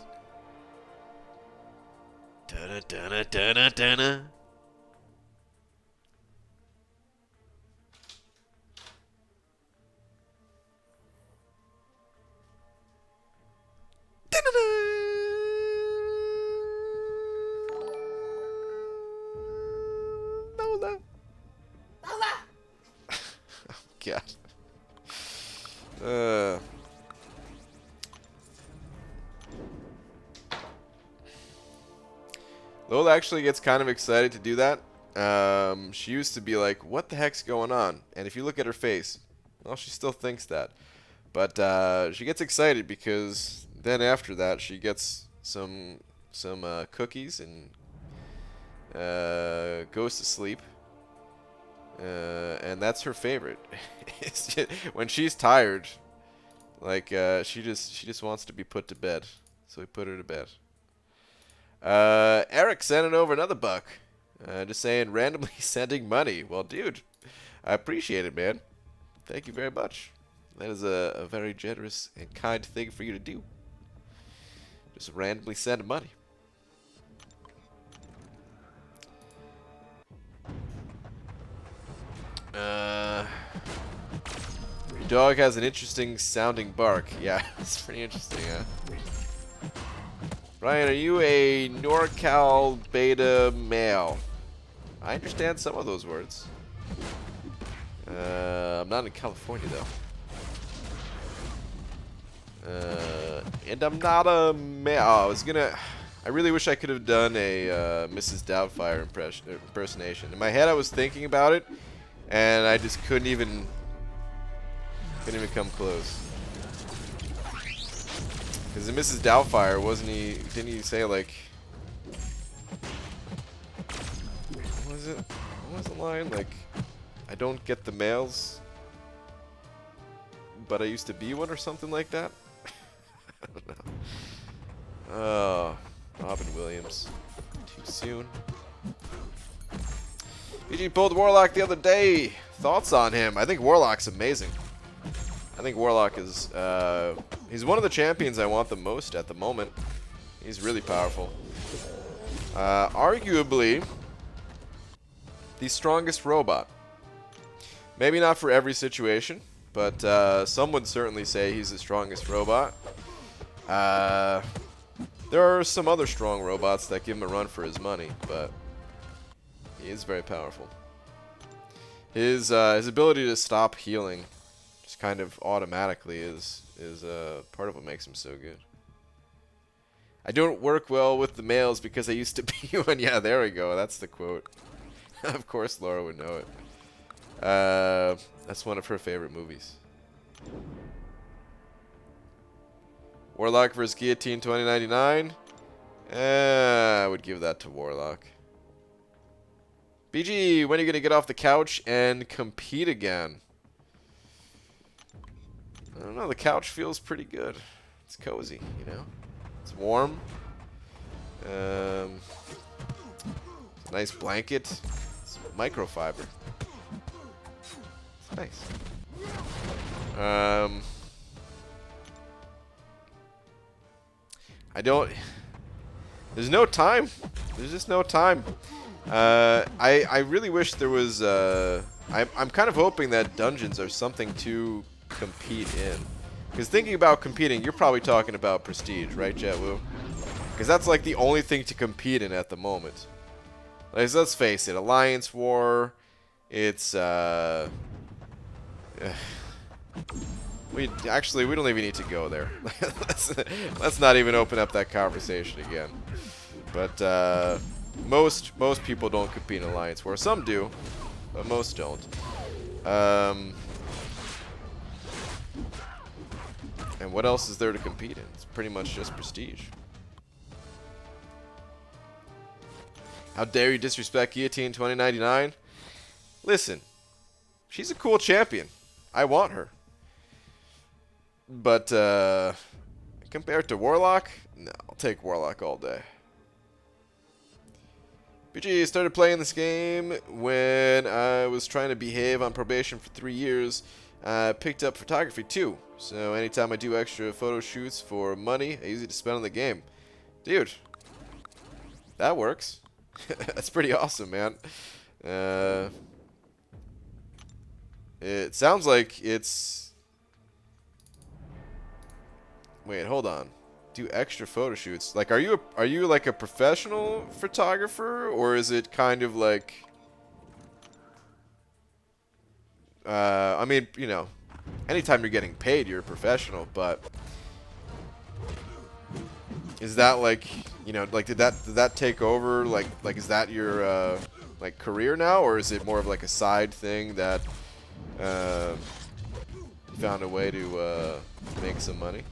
Dun-dun, dun-dun, dun-dun, dun-dun. Lola. Lola. Oh God. Lola actually gets kind of excited to do that. She used to be like, what the heck's going on? And if you look at her face, well, she still thinks that. But she gets excited because then after that, she gets some cookies and goes to sleep. And that's her favorite. It's just, when she's tired, like she just wants to be put to bed. So we put her to bed. Eric sending over another buck. Just saying, randomly sending money. Well, dude, I appreciate it, man. Thank you very much. That is a very generous and kind thing for you to do. Just randomly send money. Your dog has an interesting sounding bark. Yeah, it's pretty interesting, huh? Ryan, are you a NorCal beta male? I understand some of those words. I'm not in California, though. And I'm not a male. Oh, I really wish I could have done a Mrs. Doubtfire impersonation. In my head, I was thinking about it, and I just couldn't even come close. Because in Mrs. Doubtfire, didn't he say like, What was it? What was the line? Like, I don't get the males, but I used to be one or something like that? I don't know. Oh, Robin Williams. Too soon. BG pulled Warlock the other day. Thoughts on him? I think Warlock's amazing. I think Warlock is, he's one of the champions I want the most at the moment. He's really powerful. Arguably, the strongest robot. Maybe not for every situation, but some would certainly say he's the strongest robot. There are some other strong robots that give him a run for his money, but he is very powerful. His ability to stop healing just kind of automatically is part of what makes him so good. I don't work well with the males because I used to be one. Yeah, there we go. That's the quote. Of course Laura would know it. That's one of her favorite movies. Warlock vs. Guillotine 2099. I would give that to Warlock. BG, when are you going to get off the couch and compete again? I don't know. The couch feels pretty good. It's cozy, you know. It's warm. Nice blanket. It's microfiber. It's nice. I don't... There's no time. There's just no time. I really wish there was... I'm kind of hoping that dungeons are something to compete in. Because thinking about competing, you're probably talking about prestige, right, Jetwoo? Because that's like the only thing to compete in at the moment. Like, let's face it, Alliance War, it's... we don't even need to go there. let's not even open up that conversation again. But most people don't compete in Alliance War. Some do, but most don't. And what else is there to compete in? It's pretty much just prestige. How dare you disrespect Guillotine 2099? Listen, she's a cool champion. I want her. But compared to Warlock, no, I'll take Warlock all day. BG started playing this game when I was trying to behave on probation for 3 years. I picked up photography too, so anytime I do extra photo shoots for money, I use it to spend on the game. Dude, that works. That's pretty awesome, man. It sounds like it's... Wait, hold on. Do extra photo shoots. Like, are you like a professional photographer, or is it kind of like... I mean, you know, anytime you're getting paid, you're a professional, but is that like, you know, like did that take over? Like is that your like career now, or is it more of like a side thing that you found a way to make some money?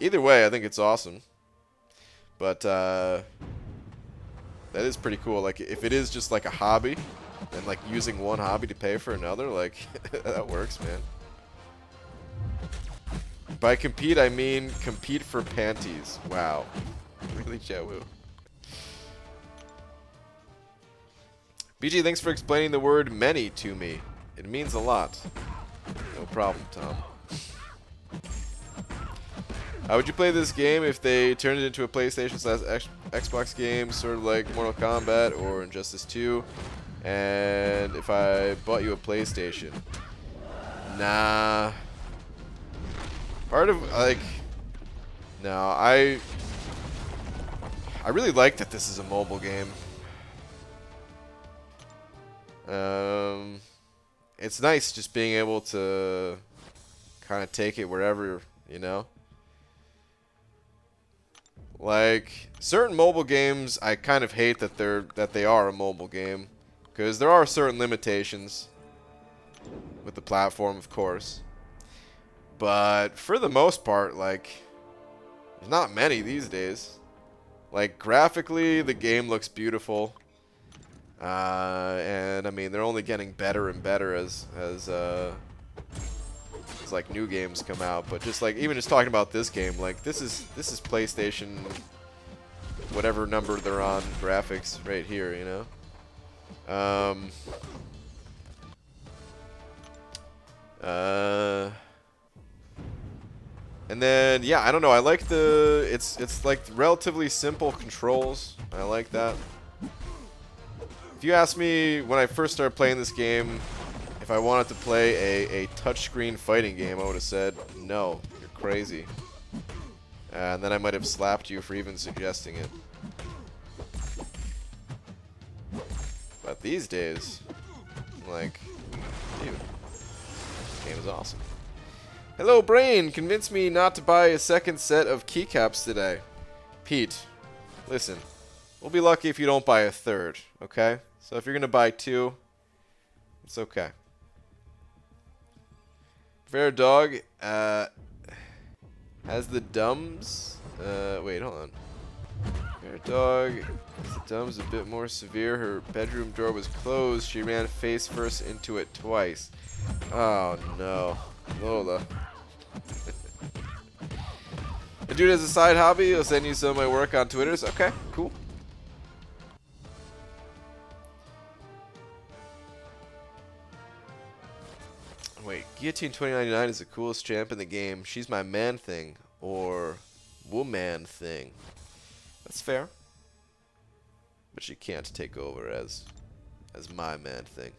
Either way, I think it's awesome, but that is pretty cool. Like, if it is just like a hobby, and like using one hobby to pay for another, like that works, man. By compete, I mean compete for panties. Wow. Really, Jetwoo. BG, thanks for explaining the word many to me. It means a lot. No problem, Tom. How would you play this game if they turned it into a PlayStation/Xbox game, sort of like Mortal Kombat or Injustice 2? And if I bought you a PlayStation? Nah. Part of, like... No, I really like that this is a mobile game. It's nice just being able to kind of take it wherever, you know? Like, certain mobile games, I kind of hate that they are a mobile game. Because there are certain limitations with the platform, of course. But for the most part, like, there's not many these days. Like, graphically, the game looks beautiful. And, I mean, they're only getting better and better as like, new games come out. But just, like, even just talking about this game, like, this is PlayStation, whatever number they're on, graphics right here, you know? And then, yeah, I don't know. I like the... It's like relatively simple controls. I like that. If you asked me when I first started playing this game if I wanted to play a touchscreen fighting game, I would have said, no, you're crazy. And then I might have slapped you for even suggesting it. But these days, like, dude, this game is awesome. Hello, Brain! Convince me not to buy a second set of keycaps today. Pete, listen. We'll be lucky if you don't buy a third, okay? So if you're going to buy 2, it's okay. Fair Dog has the dumbs. Wait, hold on. Fair Dog has the dumbs a bit more severe. Her bedroom door was closed. She ran face first into it twice. Oh, no. Lola. The dude has a side hobby. I'll send you some of my work on Twitters. Okay, cool. Wait, Guillotine 2099 is the coolest champ in the game. She's my man thing. Or woman thing. That's fair. But she can't take over as my man thing.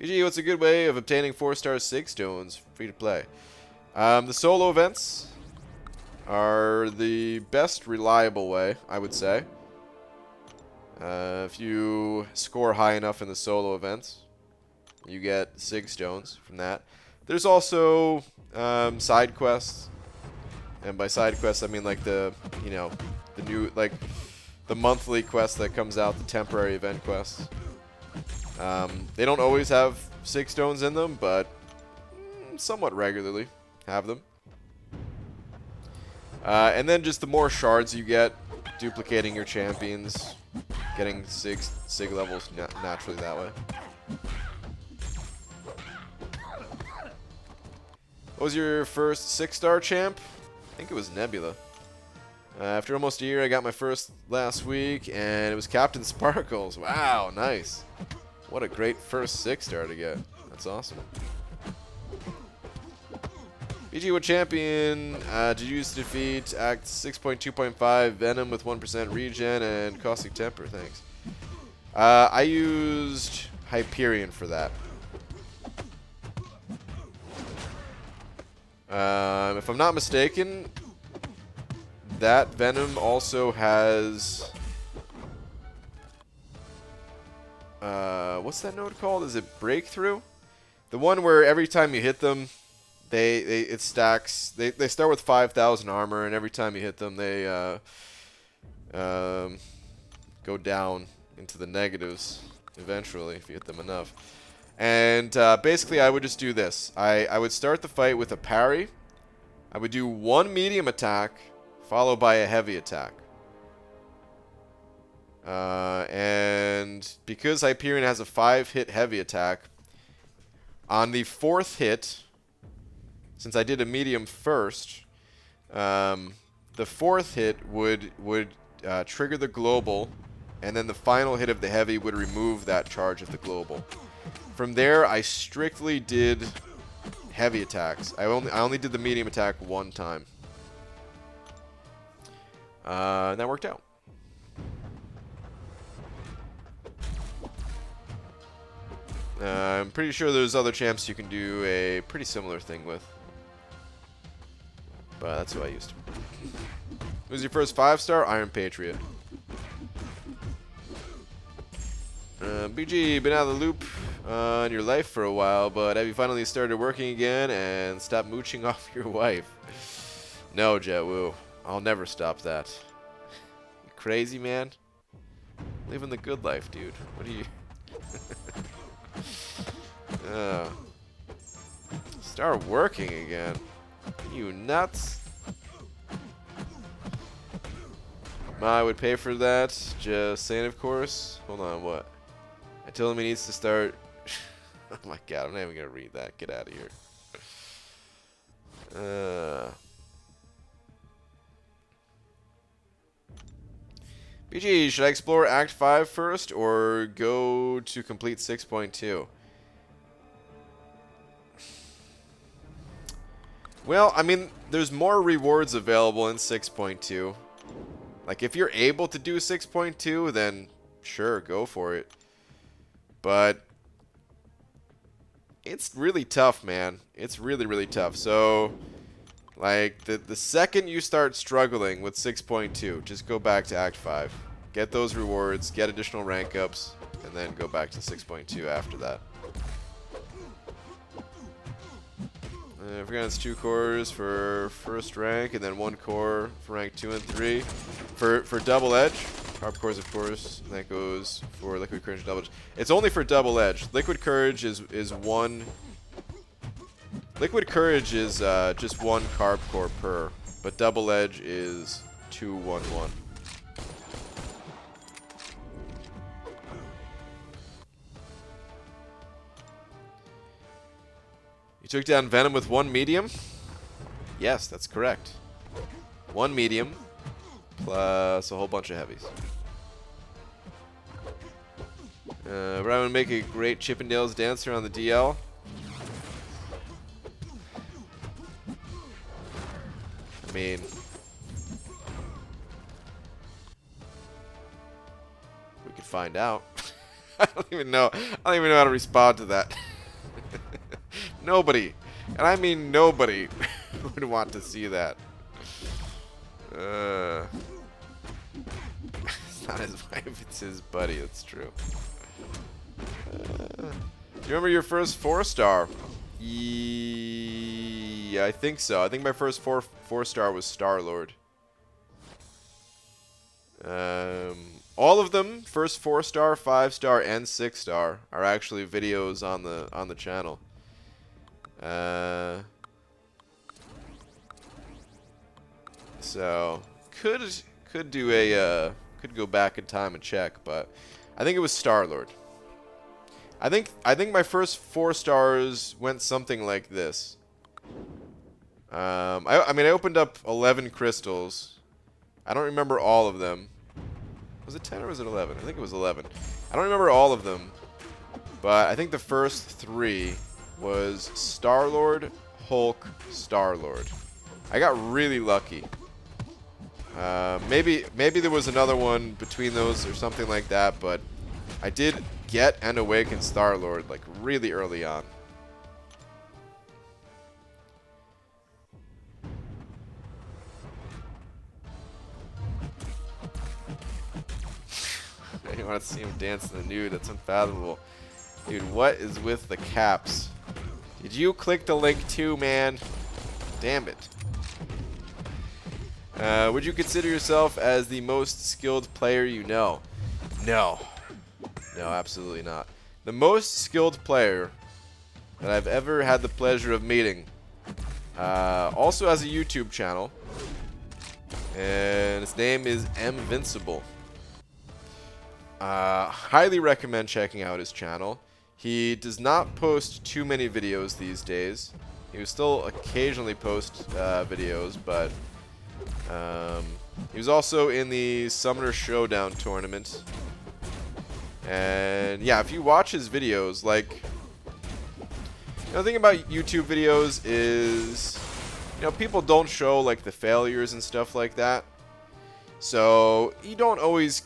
BG, what's a good way of obtaining 4-star 6 stones? Free to play. The solo events are the best reliable way, I would say. If you score high enough in the solo events, you get 6 stones from that. There's also side quests. And by side quests, I mean like the new, like the monthly quest that comes out, the temporary event quests. They don't always have 6 stones in them, but somewhat regularly have them. And then just the more shards you get, duplicating your champions, getting sig levels naturally that way. What was your first 6-star champ? I think it was Nebula. After almost a year, I got my first last week, and it was Captain Sparkles. Wow, nice. What a great first 6-star to get. That's awesome. BG, what champion did you use to defeat Act 6.2.5 Venom with 1% regen and Caustic Temper? Thanks. I used Hyperion for that. If I'm not mistaken, that Venom also has... what's that node called? Is it Breakthrough? The one where every time you hit them, it stacks. They start with 5,000 armor, and every time you hit them, they go down into the negatives eventually if you hit them enough. And basically, I would just do this. I would start the fight with a parry. I would do 1 medium attack, followed by a heavy attack. And because Hyperion has a 5-hit heavy attack, on the 4th hit, since I did a medium first, the 4th hit would trigger the global, and then the final hit of the heavy would remove that charge of the global. From there, I strictly did heavy attacks. I only did the medium attack 1 time. And that worked out. I'm pretty sure there's other champs you can do a pretty similar thing with. But that's who I used. What was your first 5-star? Iron Patriot. BG, been out of the loop on your life for a while, but have you finally started working again and stopped mooching off your wife? No, Jetwoo. I'll never stop that. You crazy, man? Living the good life, dude. What are you... Start working again. Are you nuts? Ma would pay for that. Just saying, of course. Hold on, what? I told him he needs to start. Oh my god, I'm not even gonna read that. Get out of here. BG, should I explore Act 5 first or go to complete 6.2? Well, I mean, there's more rewards available in 6.2. Like, if you're able to do 6.2, then sure, go for it. But it's really tough, man. It's really, really tough. So, like, the second you start struggling with 6.2, just go back to Act 5. Get those rewards, get additional rank ups, and then go back to 6.2 after that. I forgot it's 2 cores for first rank, and then 1 core for rank 2 and 3. For double edge, carb cores, of course, and that goes for liquid courage and double edge. It's only for double edge. Liquid courage is 1. Liquid courage is just 1 carb core per, but double edge is 2, 1, 1. You took down Venom with 1 medium? Yes, that's correct. 1 medium plus a whole bunch of heavies. Ryan would make a great Chippendales dancer on the DL. I mean, we could find out. I don't even know how to respond to that. Nobody, and I mean nobody, would want to see that. It's not his wife, it's his buddy, that's true. Do you remember your first 4-star? Yeah, I think so. I think my first 4-star was Star-Lord. All of them, first 4-star, 5-star, and 6-star, are actually videos on the channel. So could do a could go back in time and check, but I think it was Star-Lord. I think my first 4 stars went something like this. I mean I opened up 11 crystals. I don't remember all of them. Was it 10 or was it 11? I think it was 11. I don't remember all of them, but I think the first 3 was Star-Lord, Hulk, Star-Lord. I got really lucky. Maybe there was another one between those or something like that, but I did get and awaken Star-Lord like really early on. You want to see him dance in the nude? That's unfathomable. Dude, what is with the caps? Did you click the link too, man? Damn it. Would you consider yourself as the most skilled player you know? No. No, absolutely not. The most skilled player that I've ever had the pleasure of meeting also has a YouTube channel. And his name is Mvincible. Highly recommend checking out his channel. He does not post too many videos these days. He will still occasionally post videos, but he was also in the Summoner Showdown tournament. And yeah, if you watch his videos, like, the thing about YouTube videos is, people don't show like the failures and stuff like that. So you don't always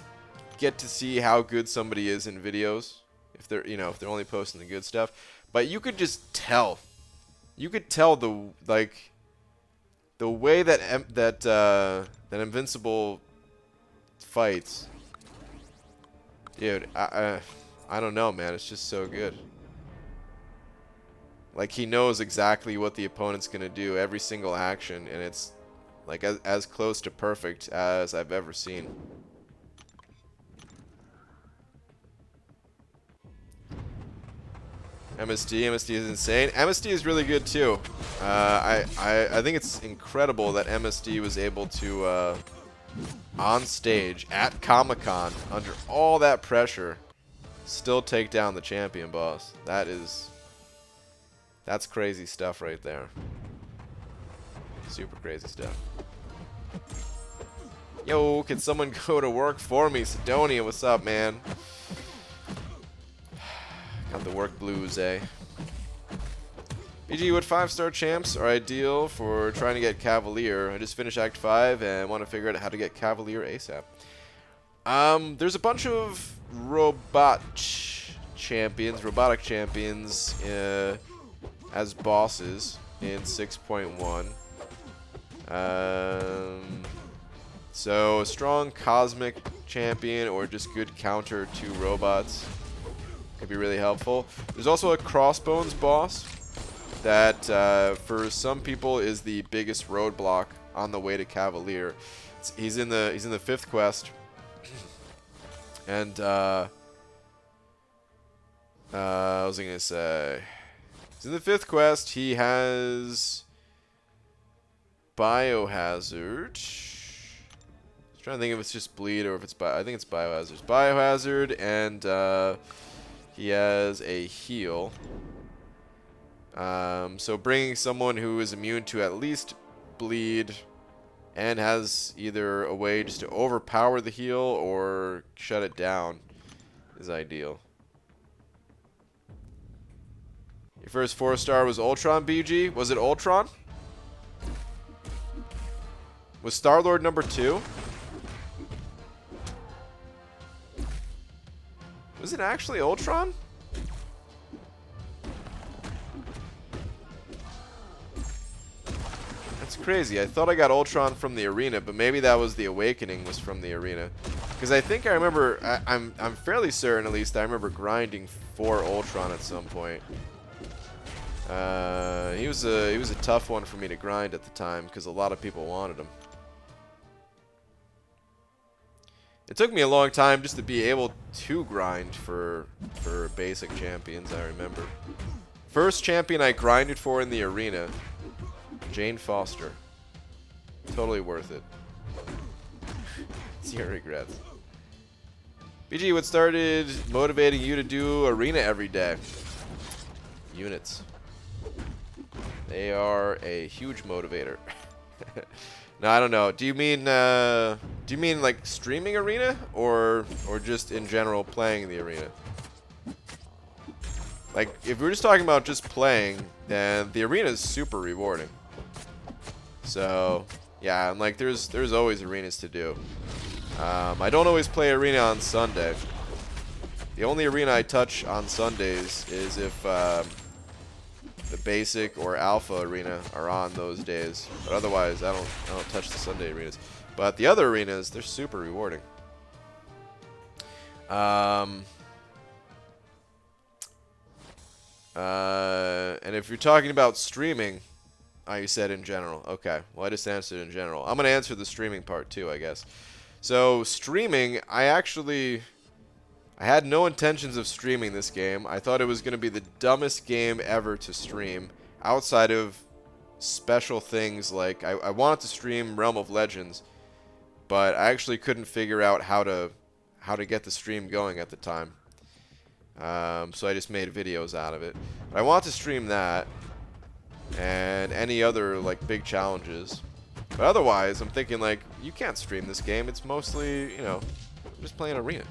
get to see how good somebody is in videos if they're only posting the good stuff, but you could just tell. You could tell the way that Invincible fights. Dude, I don't know, man. It's just so good. Like, he knows exactly what the opponent's gonna do every single action, and it's like as close to perfect as I've ever seen. MSD is insane. MSD is really good too. I think it's incredible that MSD was able to on stage at Comic-Con under all that pressure, still take down the champion boss. That's crazy stuff right there. Super crazy stuff. Yo, can someone go to work for me? Sidonia, what's up, man? Got the work blues, eh? BG, what 5-star champs are ideal for trying to get Cavalier? I just finished Act 5 and want to figure out how to get Cavalier ASAP. There's a bunch of robotic champions as bosses in 6.1. So a strong cosmic champion or just good counter to robots could be really helpful. There's also a Crossbones boss that for some people is the biggest roadblock on the way to Cavalier. He's in the 5th quest, and what was I gonna say? He's in the 5th quest. He has Biohazard. I'm trying to think if it's just bleed or if it's I think it's Biohazard. Biohazard, and he has a heal. So bringing someone who is immune to at least bleed and has either a way just to overpower the heal or shut it down is ideal. Your first 4-star was Ultron, BG? Was it Ultron? Was Star-Lord number 2? Was it actually Ultron? That's crazy. I thought I got Ultron from the arena, but maybe that was the Awakening was from the arena. Because I think I remember, I'm fairly certain at least, I remember grinding for Ultron at some point. He was a tough one for me to grind at the time because a lot of people wanted him. It took me a long time just to be able to grind for basic champions, I remember. First champion I grinded for in the arena, Jane Foster. Totally worth it. Zero regrets. BG, what started motivating you to do arena every day? Units. They are a huge motivator. No, I don't know. Do you mean like streaming arena or just in general playing the arena? Like if we're just talking about just playing, then the arena is super rewarding. So yeah, and like there's always arenas to do. I don't always play arena on Sunday. The only arena I touch on Sundays is if the basic or alpha arena are on those days, but otherwise I don't touch the Sunday arenas. But the other arenas, they're super rewarding. And if you're talking about streaming, you said in general. Okay, well I just answered in general. I'm gonna answer the streaming part too, I guess. So streaming, I had no intentions of streaming this game. I thought it was going to be the dumbest game ever to stream, outside of special things like I wanted to stream Realm of Legends, but I actually couldn't figure out how to get the stream going at the time. So I just made videos out of it. But I want to stream that and any other like big challenges. But otherwise, I'm thinking like you can't stream this game. It's mostly, you know, I'm just playing arena.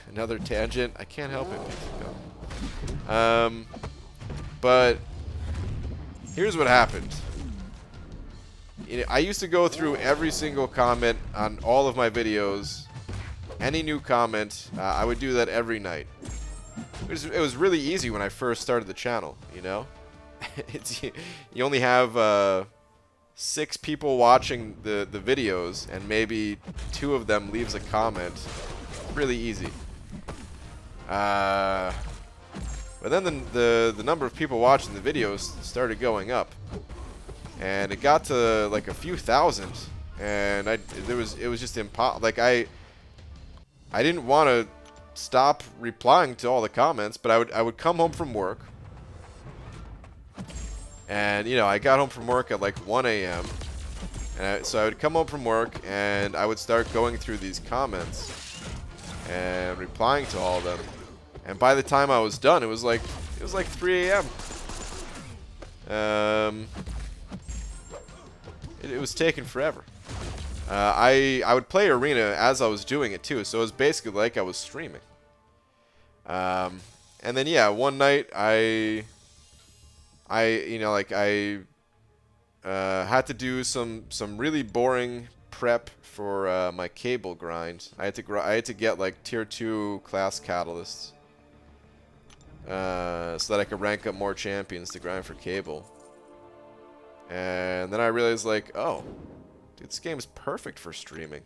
Another tangent. I can't help it. But here's what happened. I used to go through every single comment on all of my videos. Any new comment, I would do that every night. It was really easy when I first started the channel, you know? You only have 6 people watching the videos, and maybe 2 of them leaves a comment. Really easy. But then the number of people watching the videos started going up, and it got to like a few thousand, and it was just impossible. Like I didn't want to stop replying to all the comments, but I would come home from work, and you know I got home from work at like 1 a.m. And so I would come home from work, and I would start going through these comments and replying to all of them. And by the time I was done, it was like 3 a.m. It was taking forever. I would play Arena as I was doing it too, so it was basically like I was streaming. And then yeah, one night I had to do some really boring prep for my cable grind. I had to get like tier 2 class catalysts so that I could rank up more champions to grind for cable. And then I realized, like, oh, dude, this game is perfect for streaming.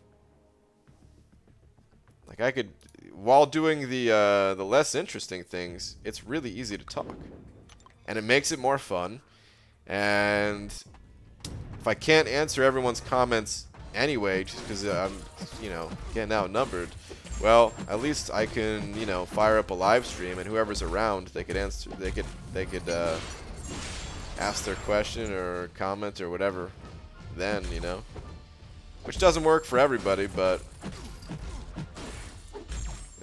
Like, I could, while doing the less interesting things, it's really easy to talk, and it makes it more fun. And if I can't answer everyone's comments anyway, just because I'm, getting outnumbered, well, at least I can, fire up a live stream, and whoever's around, they could answer. They could ask their question or comment or whatever. Then, which doesn't work for everybody, but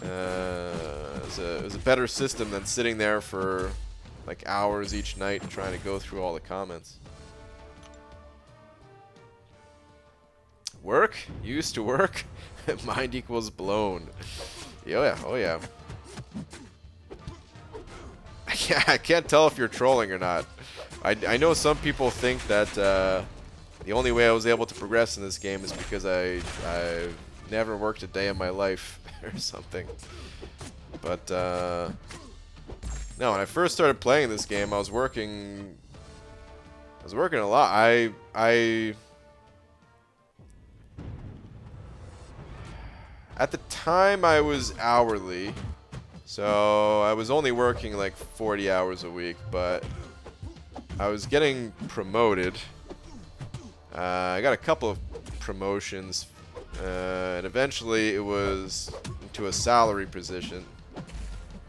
it was a better system than sitting there for like hours each night trying to go through all the comments. Work? You used to work? Mind equals blown. Oh yeah. I can't tell if you're trolling or not. I know some people think that the only way I was able to progress in this game is because I've never worked a day in my life or something. But no, when I first started playing this game, I was working a lot. At the time I was hourly, so I was only working like 40 hours a week, but I was getting promoted. I got a couple of promotions, and eventually it was into a salary position.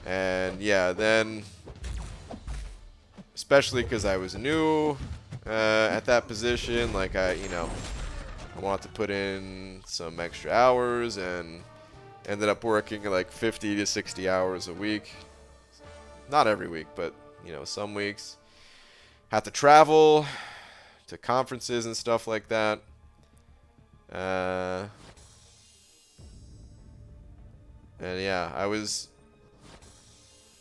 And yeah, then, especially because I was new at that position, like I wanted to put in some extra hours, and ended up working like 50 to 60 hours a week. Not every week, but some weeks. Had to travel to conferences and stuff like that. And yeah,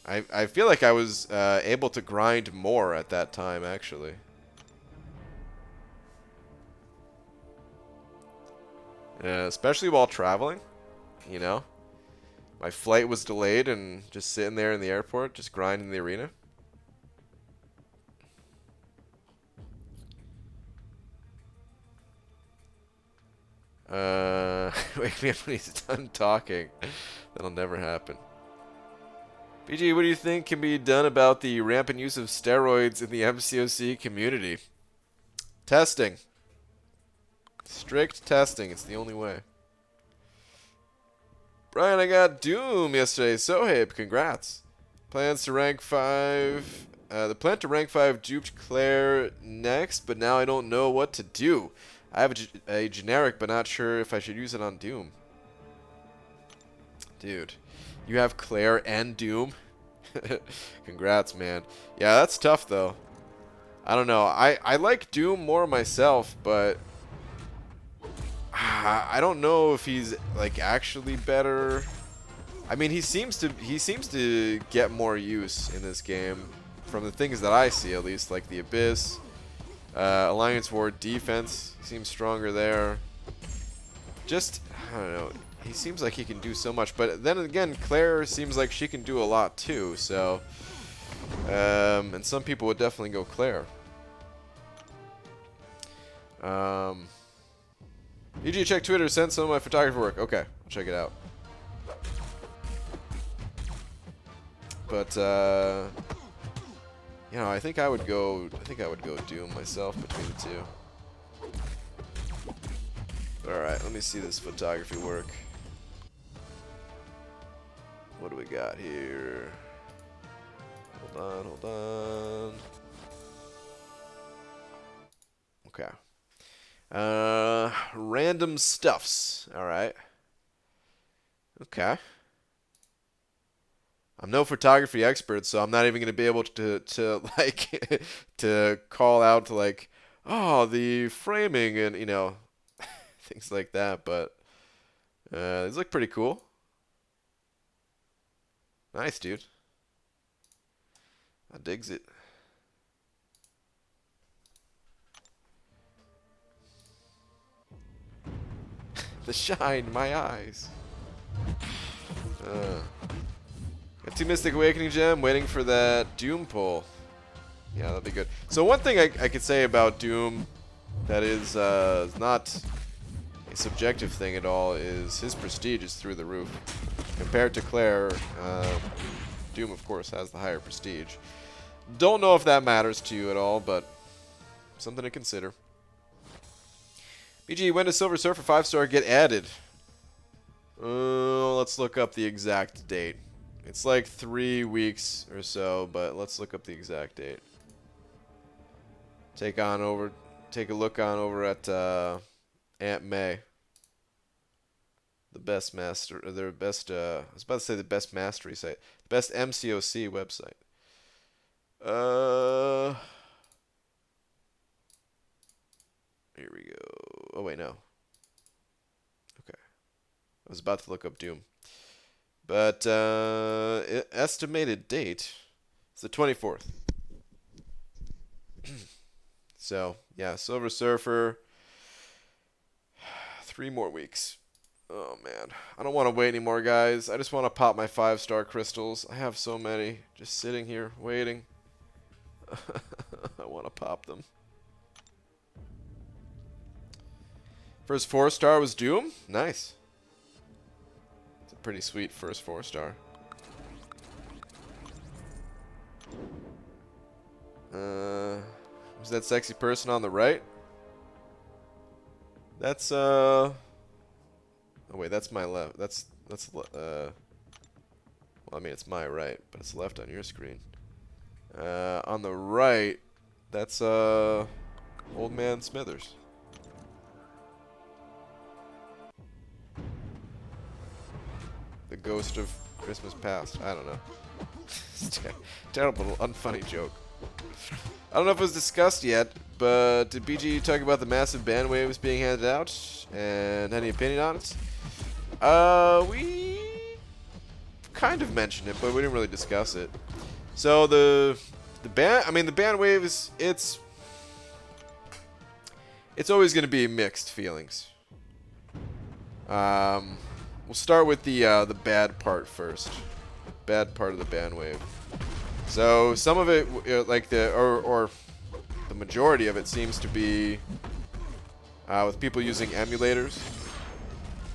I feel like I was able to grind more at that time, actually. Especially while traveling, My flight was delayed, and just sitting there in the airport, just grinding the arena. Wake me up when he's done talking. That'll never happen. BG, what do you think can be done about the rampant use of steroids in the MCOC community? Testing. Strict testing. It's the only way. Brian, I got Doom yesterday. So hip. Congrats. Plans to rank 5. The plan to rank 5 duped Claire next, but now I don't know what to do. I have a generic, but not sure if I should use it on Doom. Dude, you have Claire and Doom? Congrats, man. Yeah, that's tough, though. I don't know. I like Doom more myself, but I don't know if he's like actually better. I mean, he seems to get more use in this game from the things that I see, at least, like the Abyss. Alliance Ward defense seems stronger there. Just, I don't know. He seems like he can do so much. But then again, Claire seems like she can do a lot too. So, and some people would definitely go Claire. EG, check Twitter. Send some of my photography work. Okay, I'll check it out. But, I think I would go Doom myself between the two. Alright, let me see this photography work. What do we got here? Hold on. Okay. Random stuffs. All right. Okay. I'm no photography expert, so I'm not even gonna be able to like to call out to like, oh, the framing and things like that. But these look pretty cool. Nice, dude. I digs it. The shine in my eyes. Got 2 Mystic Awakening Gem, waiting for that Doom pull. Yeah, that'll be good. So one thing I could say about Doom that is not a subjective thing at all is his prestige is through the roof. Compared to Claire, Doom, of course, has the higher prestige. Don't know if that matters to you at all, but something to consider. BG, when does Silver Surfer 5-star get added? Let's look up the exact date. It's like 3 weeks or so, but let's look up the exact date. Take a look on over at Aunt May. The best master, or their best, I was about to say the best mastery site. Best MCOC website. Here we go. Oh, wait, no. Okay. I was about to look up Doom. But estimated date is the 24th. So, yeah, Silver Surfer. 3 more weeks. Oh, man. I don't want to wait anymore, guys. I just want to pop my 5-star crystals. I have so many just sitting here waiting. I want to pop them. First 4-star was Doom? Nice. It's a pretty sweet first 4-star. Who's that sexy person on the right? That's oh wait, that's my left. Well, I mean it's my right, but it's left on your screen. On the right, that's Old Man Smithers. The ghost of Christmas past. I don't know. Terrible, unfunny joke. I don't know if it was discussed yet, but did BG talk about the massive ban waves being handed out? And any opinion on it? We kind of mentioned it, but we didn't really discuss it. So the ban waves, it's always going to be mixed feelings. We'll start with the bad part first. Bad part of the ban wave. So some of it, like or the majority of it, seems to be with people using emulators,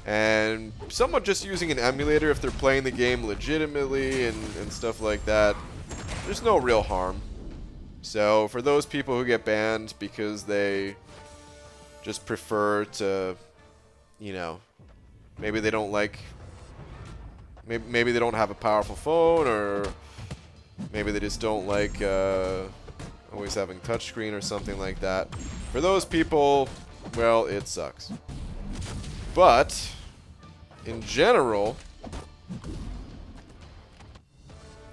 and someone just using an emulator if they're playing the game legitimately and stuff like that. There's no real harm. So for those people who get banned because they just prefer to, maybe they don't like, maybe they don't have a powerful phone, or maybe they just don't like always having touchscreen or something like that. For those people, well, it sucks. But in general,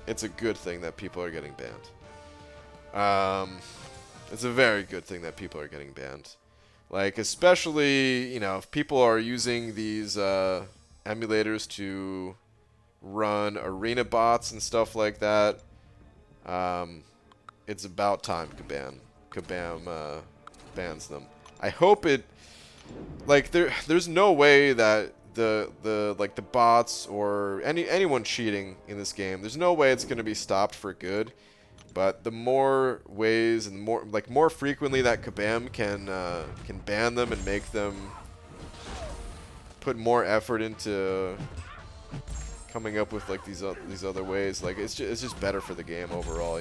it's a good thing that people are getting banned. It's a very good thing that people are getting banned. Like, especially, if people are using these emulators to run arena bots and stuff like that, it's about time Kabam bans them. I hope it, like, there's no way that the bots or anyone cheating in this game, there's no way it's going to be stopped for good. But the more ways and more frequently that Kabam can ban them and make them put more effort into coming up with like these other ways, like it's just better for the game overall,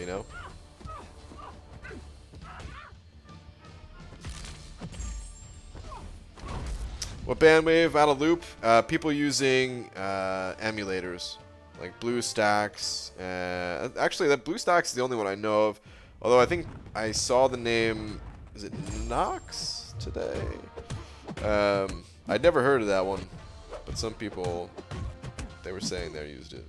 What ban wave out of loop? People using emulators like BlueStacks. Actually, that BlueStacks is the only one I know of. Although I think I saw the name, is it Nox today? I'd never heard of that one, but some people, they were saying they used it.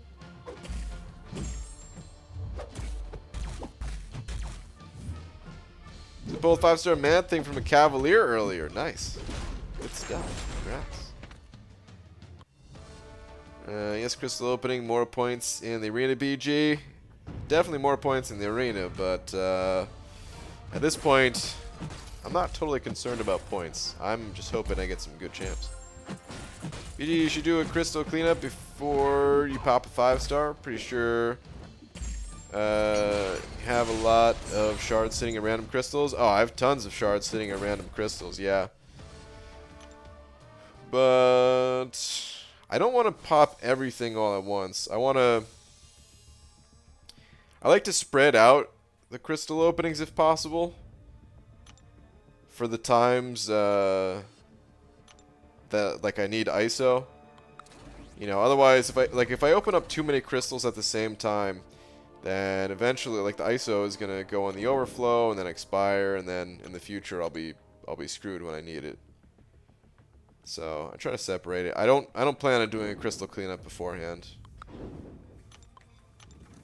The bold 5-star man thing from a Cavalier earlier. Nice. Good stuff. Congrats. Yes, crystal opening. More points in the arena, BG. Definitely more points in the arena, but at this point, I'm not totally concerned about points. I'm just hoping I get some good champs. BG, you should do a crystal cleanup before you pop a 5-star. Pretty sure you have a lot of shards sitting in random crystals. Oh, I have tons of shards sitting in random crystals, yeah. But I don't want to pop everything all at once. I like to spread out the crystal openings if possible for the times that like I need ISO. You know, otherwise if I open up too many crystals at the same time, then eventually like the ISO is gonna go on the overflow and then expire, and then in the future I'll be screwed when I need it. So I try to separate it. I don't plan on doing a crystal cleanup beforehand.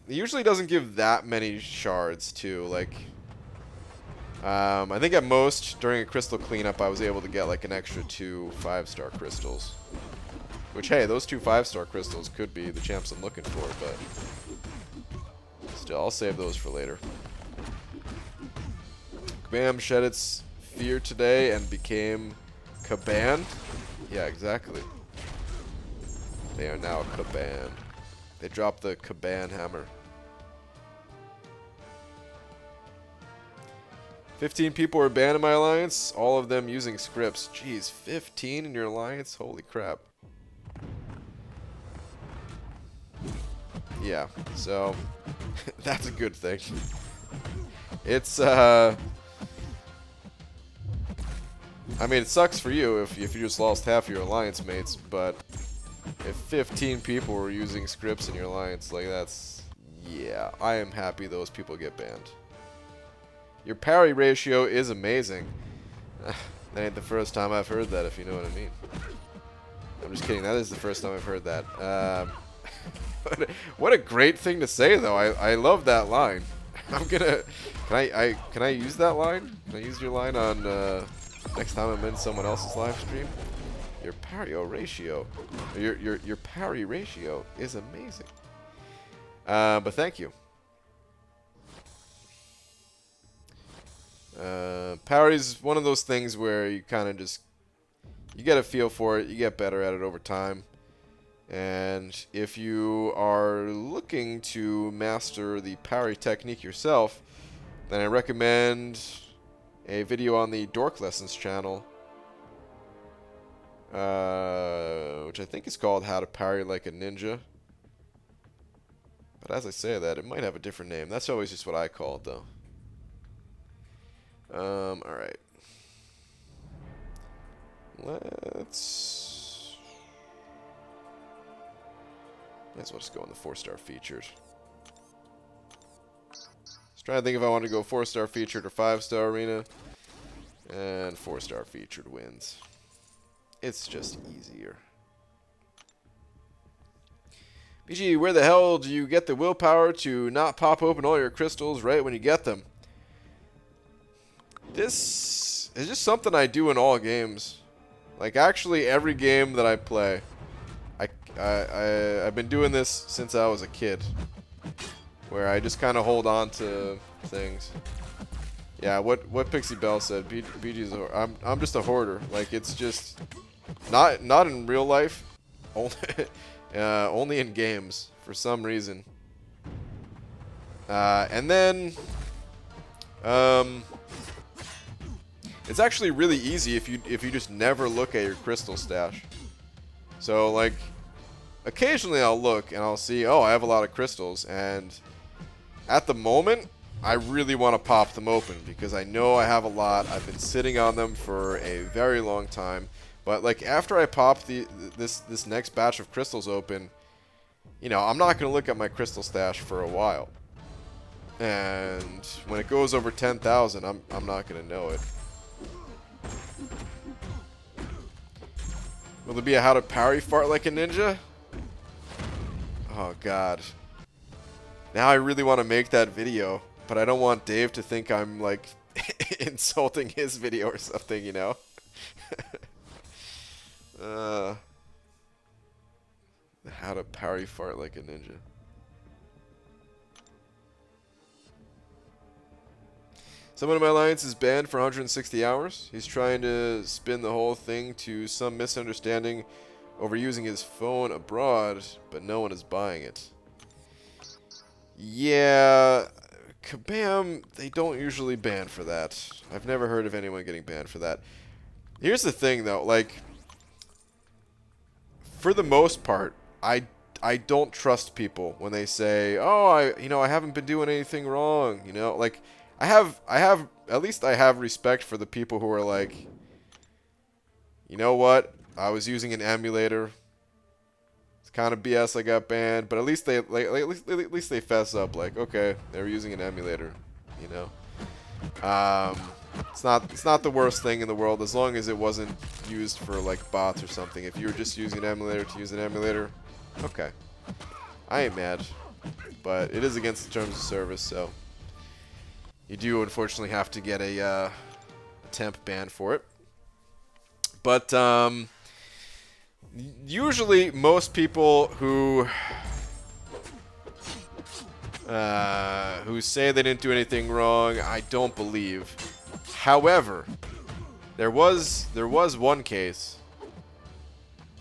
It usually doesn't give that many shards too. Like I think at most during a crystal cleanup I was able to get like an extra 2 5-star crystals. Which, hey, those 2 5-star crystals could be the champs I'm looking for, but still, I'll save those for later. Kabam shed its fear today and became Kaban. Yeah, exactly. They are now Kaban. They dropped the Kaban hammer. 15 people were banned in my alliance, all of them using scripts. Jeez, 15 in your alliance? Holy crap. Yeah, so that's a good thing. It's I mean, it sucks for you if you just lost half your alliance mates, but if 15 people were using scripts in your alliance, like that's, yeah, I am happy those people get banned. Your parry ratio is amazing. That ain't the first time I've heard that, if you know what I mean. I'm just kidding, that is the first time I've heard that. What a great thing to say, though. I love that line. I'm gonna. Can I use that line? Can I use your line on next time I'm in someone else's live stream? Your parry ratio, your parry ratio is amazing. But thank you. Parry's one of those things where you kind of just get a feel for it. You get better at it over time. And if you are looking to master the parry technique yourself, then I recommend a video on the Dork Lessons channel, which I think is called How to Parry Like a Ninja. But as I say that, it might have a different name. That's always just what I call it, though. Alright. Might as well just go on the 4-star featured. Just trying to think if I want to go 4-star featured or 5-star arena. And 4-star featured wins. It's just easier. BG, where the hell do you get the willpower to not pop open all your crystals right when you get them? This is just something I do in all games. Like, actually, every game that I play. I've been doing this since I was a kid, where I just kind of hold on to things. Yeah, what Pixie Bell said. BG's I'm just a hoarder. Like, it's just not in real life, only in games for some reason. And then it's actually really easy if you just never look at your crystal stash. So like, occasionally I'll look and I'll see, oh, I have a lot of crystals, and at the moment I really want to pop them open because I know I have a lot. I've been sitting on them for a very long time. But like, after I pop this next batch of crystals open, you know, I'm not going to look at my crystal stash for a while. And when it goes over 10,000, I'm not going to know it. Will there be a how to parry fart like a ninja? Oh, God. Now I really want to make that video, but I don't want Dave to think I'm, like, insulting his video or something, you know? How to parry fart like a ninja. Someone in my alliance is banned for 160 hours. He's trying to spin the whole thing to some misunderstanding over using his phone abroad, but no one is buying it. Yeah, Kabam, they don't usually ban for that. I've never heard of anyone getting banned for that. Here's the thing, though. Like, for the most part, I don't trust people when they say, "Oh, I haven't been doing anything wrong." You know, like I have at least I have respect for the people who are like, "You know what? I was using an emulator. It's kind of BS. I got banned." But at least they at least they fess up. Like, okay, they were using an emulator. You know, it's not the worst thing in the world as long as it wasn't used for like bots or something. If you were just using an emulator to use an emulator, okay, I ain't mad. But it is against the terms of service, so you do unfortunately have to get a temp ban for it. But usually most people who say they didn't do anything wrong, I don't believe. However, there was one case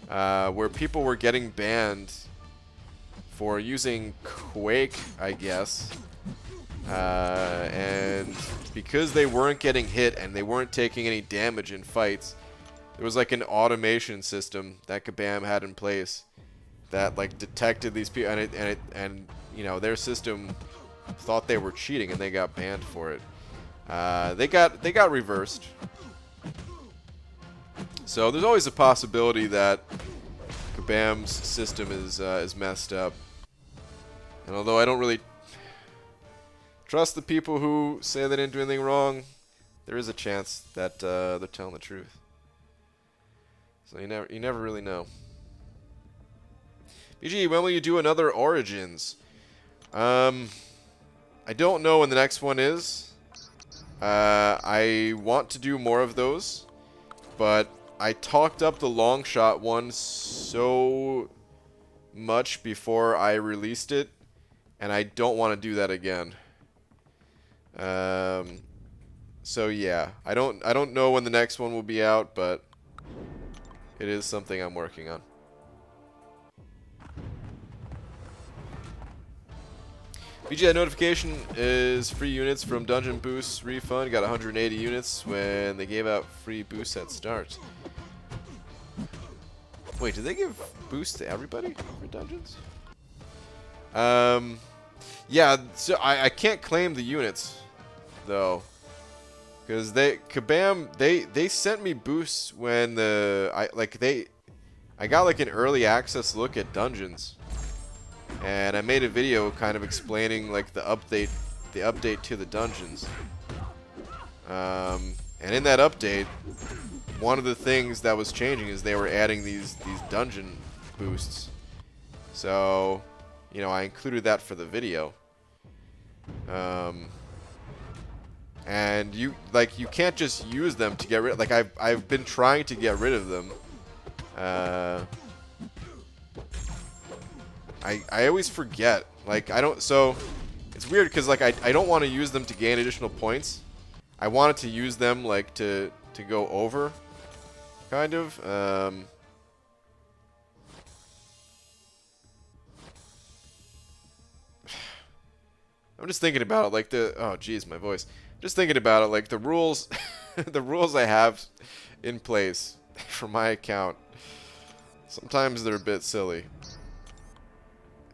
where people were getting banned for using Quake, I guess, and because they weren't getting hit and they weren't taking any damage in fights, there was like an automation system that Kabam had in place that like detected these people, and you know, their system thought they were cheating and they got banned for it. They got reversed. So there's always a possibility that Kabam's system is messed up. And although I don't really trust the people who say they didn't do anything wrong, there is a chance that they're telling the truth. So you never really know. BG, when will you do another Origins? I don't know when the next one is. I want to do more of those, but I talked up the long shot one so much before I released it, and I don't want to do that again. So yeah, I don't know when the next one will be out, but it is something I'm working on. BGI notification is free units from Dungeon Boosts refund. Got 180 units when they gave out free boosts at start. Wait, did they give boosts to everybody for dungeons? Yeah, so I can't claim the units though, because Kabam they sent me boosts when I got like an early access look at dungeons. And I made a video kind of explaining like the update to the dungeons. And in that update, one of the things that was changing is they were adding these dungeon boosts. So, you know, I included that for the video. And you can't just use them to get rid. Like I've been trying to get rid of them. I always forget. Like, I don't... So, it's weird because, like, I don't want to use them to gain additional points. I wanted to use them, like, to go over, kind of. I'm just thinking about it, like, oh, geez, my voice. Just thinking about it, like, the rules... the rules I have in place for my account, sometimes they're a bit silly.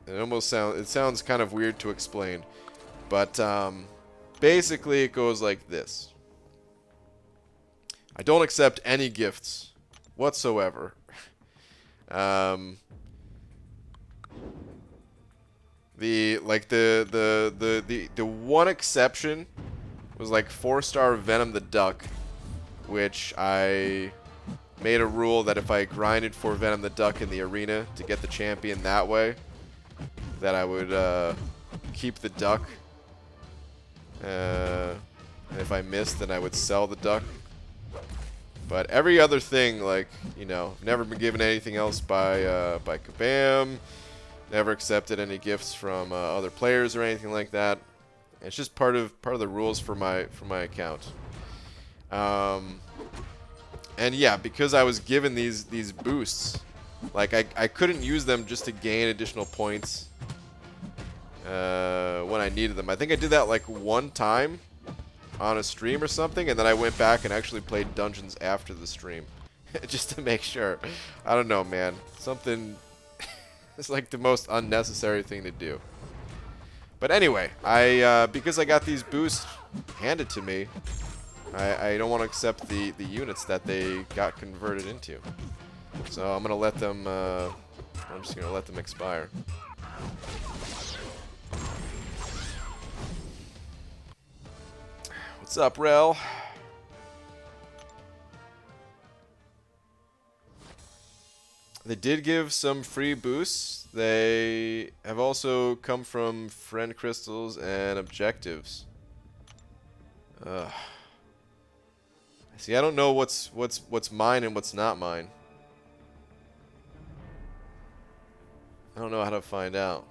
It sounds kind of weird to explain, but basically it goes like this. I don't accept any gifts whatsoever. The one exception was like 4-star Venom the Duck, which I made a rule that if I grinded for Venom the Duck in the arena to get the champion that way, that I would keep the duck. And if I missed, then I would sell the duck. But every other thing, like, you know, never been given anything else by Kabam. Never accepted any gifts from other players or anything like that. It's just part of the rules for my account. And yeah, because I was given these boosts, like I couldn't use them just to gain additional points when I needed them. I think I did that like one time on a stream or something, and then I went back and actually played dungeons after the stream just to make sure. I don't know, man. Something it's like the most unnecessary thing to do. But anyway, because I got these boosts handed to me, I don't want to accept the units that they got converted into. So I'm gonna let them. I'm just gonna let them expire. What's up, Rel? They did give some free boosts. They have also come from friend crystals and objectives. Ugh. See, I don't know what's mine and what's not mine. I don't know how to find out.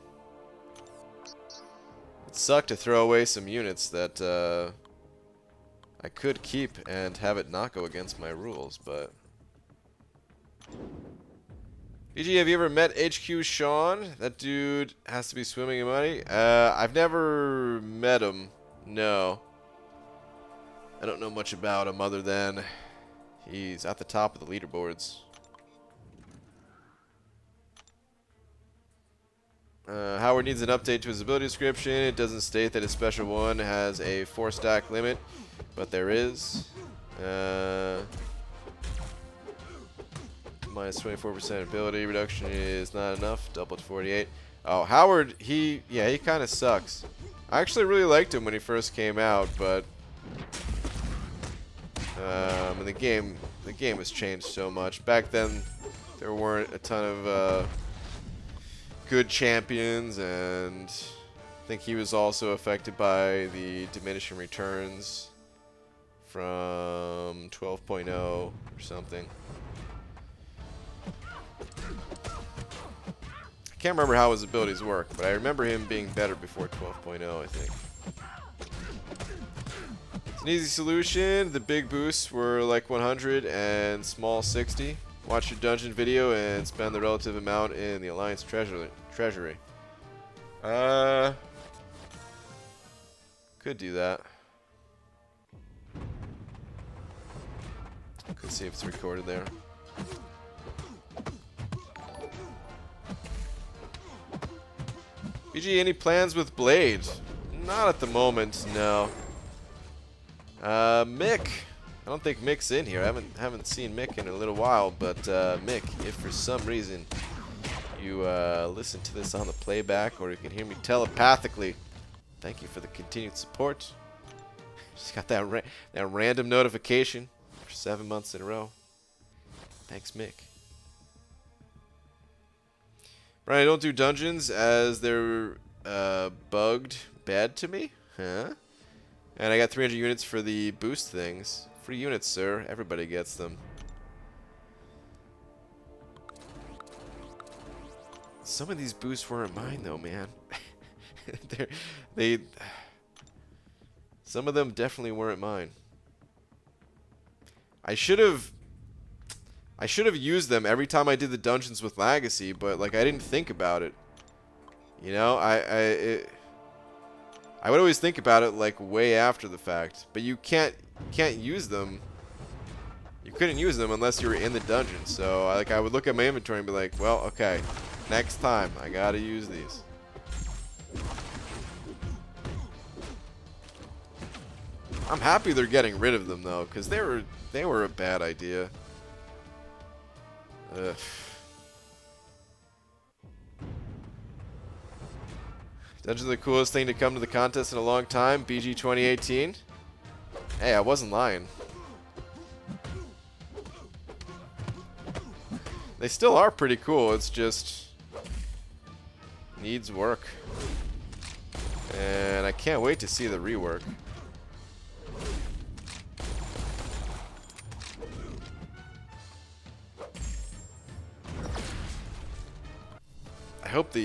It sucked to throw away some units that I could keep and have it not go against my rules, but... BG, have you ever met HQ Sean? That dude has to be swimming in money. I've never met him. No. I don't know much about him other than he's at the top of the leaderboards. Howard needs an update to his ability description. It doesn't state that his special one has a 4-stack limit, but there is. Minus 24% ability reduction is not enough. Double to 48. Oh, Howard, he kind of sucks. I actually really liked him when he first came out, but and the game has changed so much. Back then, there weren't a ton of good champions, and I think he was also affected by the diminishing returns from 12.0 or something. I can't remember how his abilities work, but I remember him being better before 12.0, I think. It's an easy solution. The big boosts were like 100 and small 60. Watch your dungeon video and spend the relative amount in the Alliance treasury. Could do that. Could see if it's recorded there. BG, any plans with Blade? Not at the moment, no. Mick. I don't think Mick's in here. I haven't seen Mick in a little while, but Mick, if for some reason you listen to this on the playback or you can hear me telepathically, thank you for the continued support. Just got that random notification for 7 months in a row. Thanks, Mick. Brian, I don't do dungeons as they're bugged bad to me. Huh? And I got 300 units for the boost things. Free units, sir. Everybody gets them. Some of these boosts weren't mine, though, man. Some of them definitely weren't mine. I should have used them every time I did the dungeons with Legacy, but like I didn't think about it. You know, I would always think about it like way after the fact, but you can't use them. You couldn't use them unless you were in the dungeon. So I would look at my inventory and be like, well, okay, next time I gotta use these. I'm happy they're getting rid of them though, because they were a bad idea. Ugh. Dungeons are the coolest thing to come to the contest in a long time. BG 2018. Hey, I wasn't lying. They still are pretty cool. It's just needs work. And I can't wait to see the rework.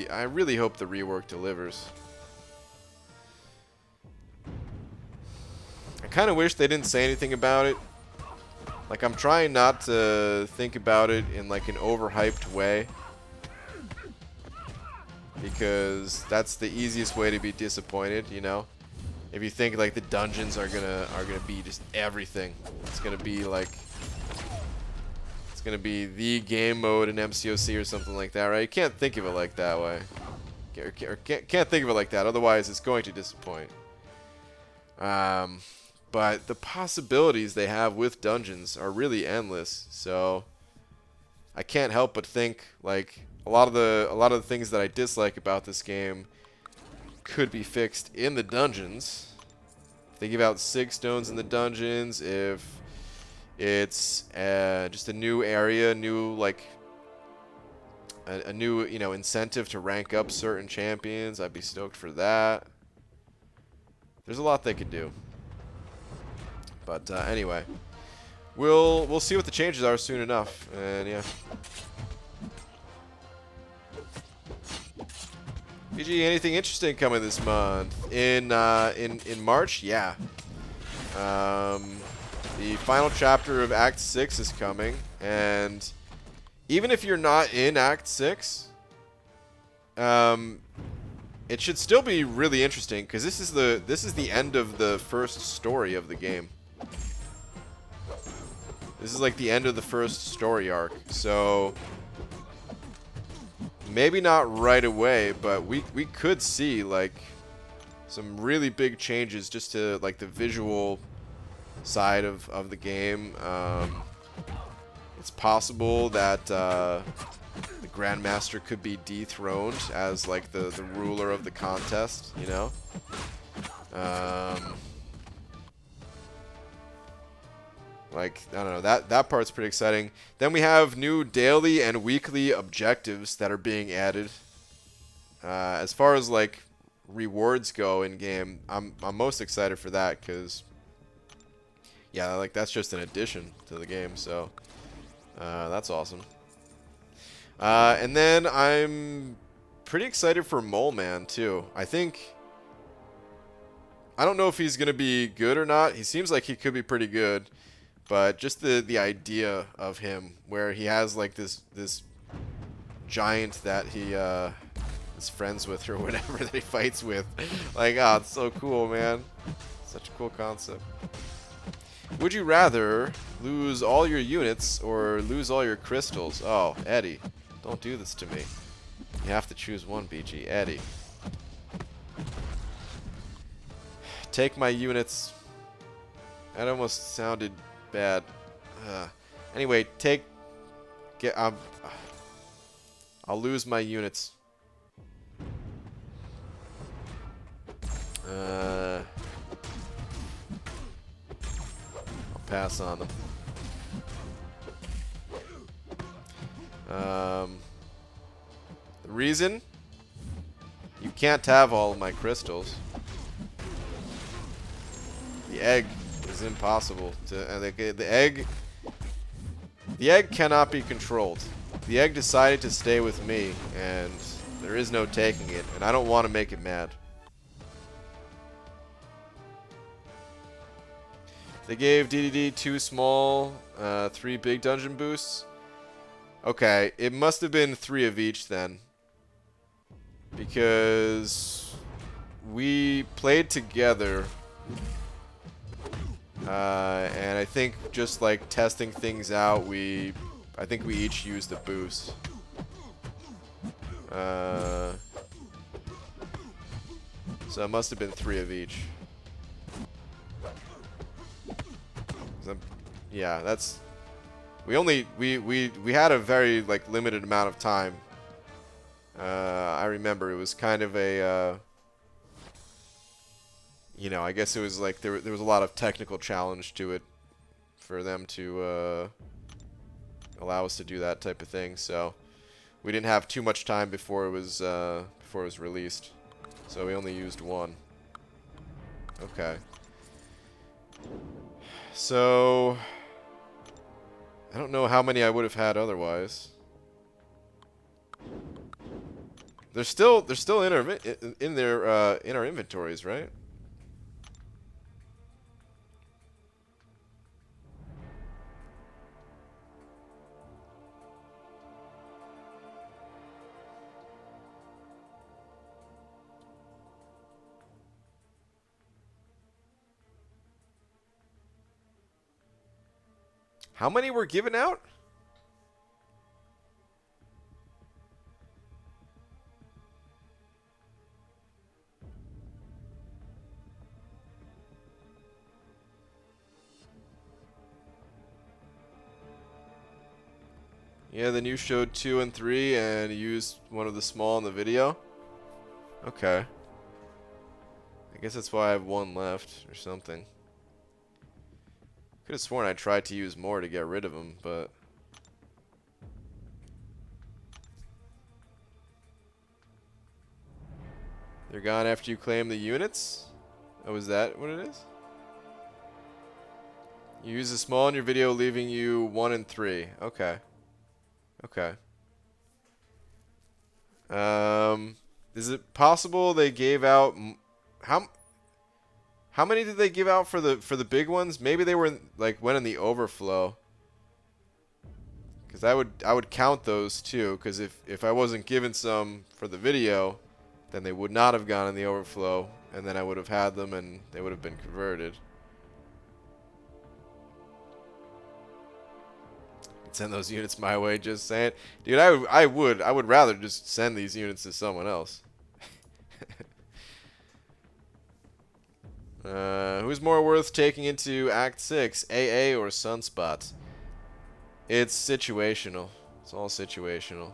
I really hope the rework delivers. I kind of wish they didn't say anything about it. Like, I'm trying not to think about it in like an overhyped way, because that's the easiest way to be disappointed, you know? If you think like the dungeons are gonna be just everything. It's gonna be like, it's gonna be the game mode in MCOC or something like that, right? You can't think of it like that way. Or can't think of it like that, otherwise it's going to disappoint. But the possibilities they have with dungeons are really endless, so I can't help but think like a lot of the things that I dislike about this game could be fixed in the dungeons. If they give out 6 stones in the dungeons, if it's just a new area, new like a new, you know, incentive to rank up certain champions, I'd be stoked for that. There's a lot they could do. But anyway, we'll see what the changes are soon enough, and yeah. BG, anything interesting coming this month? In March, yeah. The final chapter of Act 6 is coming, and even if you're not in Act 6, it should still be really interesting, because this is the end of the first story of the game. This is like the end of the first story arc, so maybe not right away, but we could see like some really big changes just to like the visual side of the game. It's possible that the Grandmaster could be dethroned as like the ruler of the contest, you know? Like, I don't know, that part's pretty exciting. Then we have new daily and weekly objectives that are being added. As far as like rewards go in game, I'm most excited for that, because yeah, like that's just an addition to the game, so that's awesome. And then I'm pretty excited for Mole Man too. I don't know if he's gonna be good or not. He seems like he could be pretty good. But just the idea of him, where he has like this giant that he is friends with or whatever that he fights with, like, oh, it's so cool, man. Such a cool concept. Would you rather lose all your units or lose all your crystals? Oh, Eddie, don't do this to me. You have to choose one, BG. Eddie. Take my units. That almost sounded bad. Anyway, I'll lose my units. I'll pass on them. The reason? You can't have all of my crystals. The egg is impossible to. The egg cannot be controlled. The egg decided to stay with me, and there is no taking it, and I don't want to make it mad. They gave DDD 2 small, 3 big dungeon boosts. Okay, it must have been 3 of each then, because we played together. And I think just like testing things out, I think we each used a boost. So it must have been 3 of each. Yeah, that's. We had a very like limited amount of time. I remember it was kind of a. You know, I guess it was like there was a lot of technical challenge to it for them to allow us to do that type of thing. So we didn't have too much time before it was released. So we only used one. Okay. So I don't know how many I would have had otherwise. They're still in our inventories, right? How many were given out? Yeah, then you showed 2 and 3 and used one of the small in the video. Okay. I guess that's why I have one left or something. Could have sworn I tried to use more to get rid of them, but they're gone after you claim the units? Oh, is that what it is? You use the small in your video, leaving you 1 and 3. Okay. Okay. Is it possible they gave out how many did they give out for the big ones? Maybe they were like went in the overflow. Cuz I would count those too, cuz if I wasn't given some for the video, then they would not have gone in the overflow, and then I would have had them and they would have been converted. Send those units my way, just saying. Dude, I would rather just send these units to someone else. Who's more worth taking into Act 6, AA or Sunspot? It's situational. It's all situational.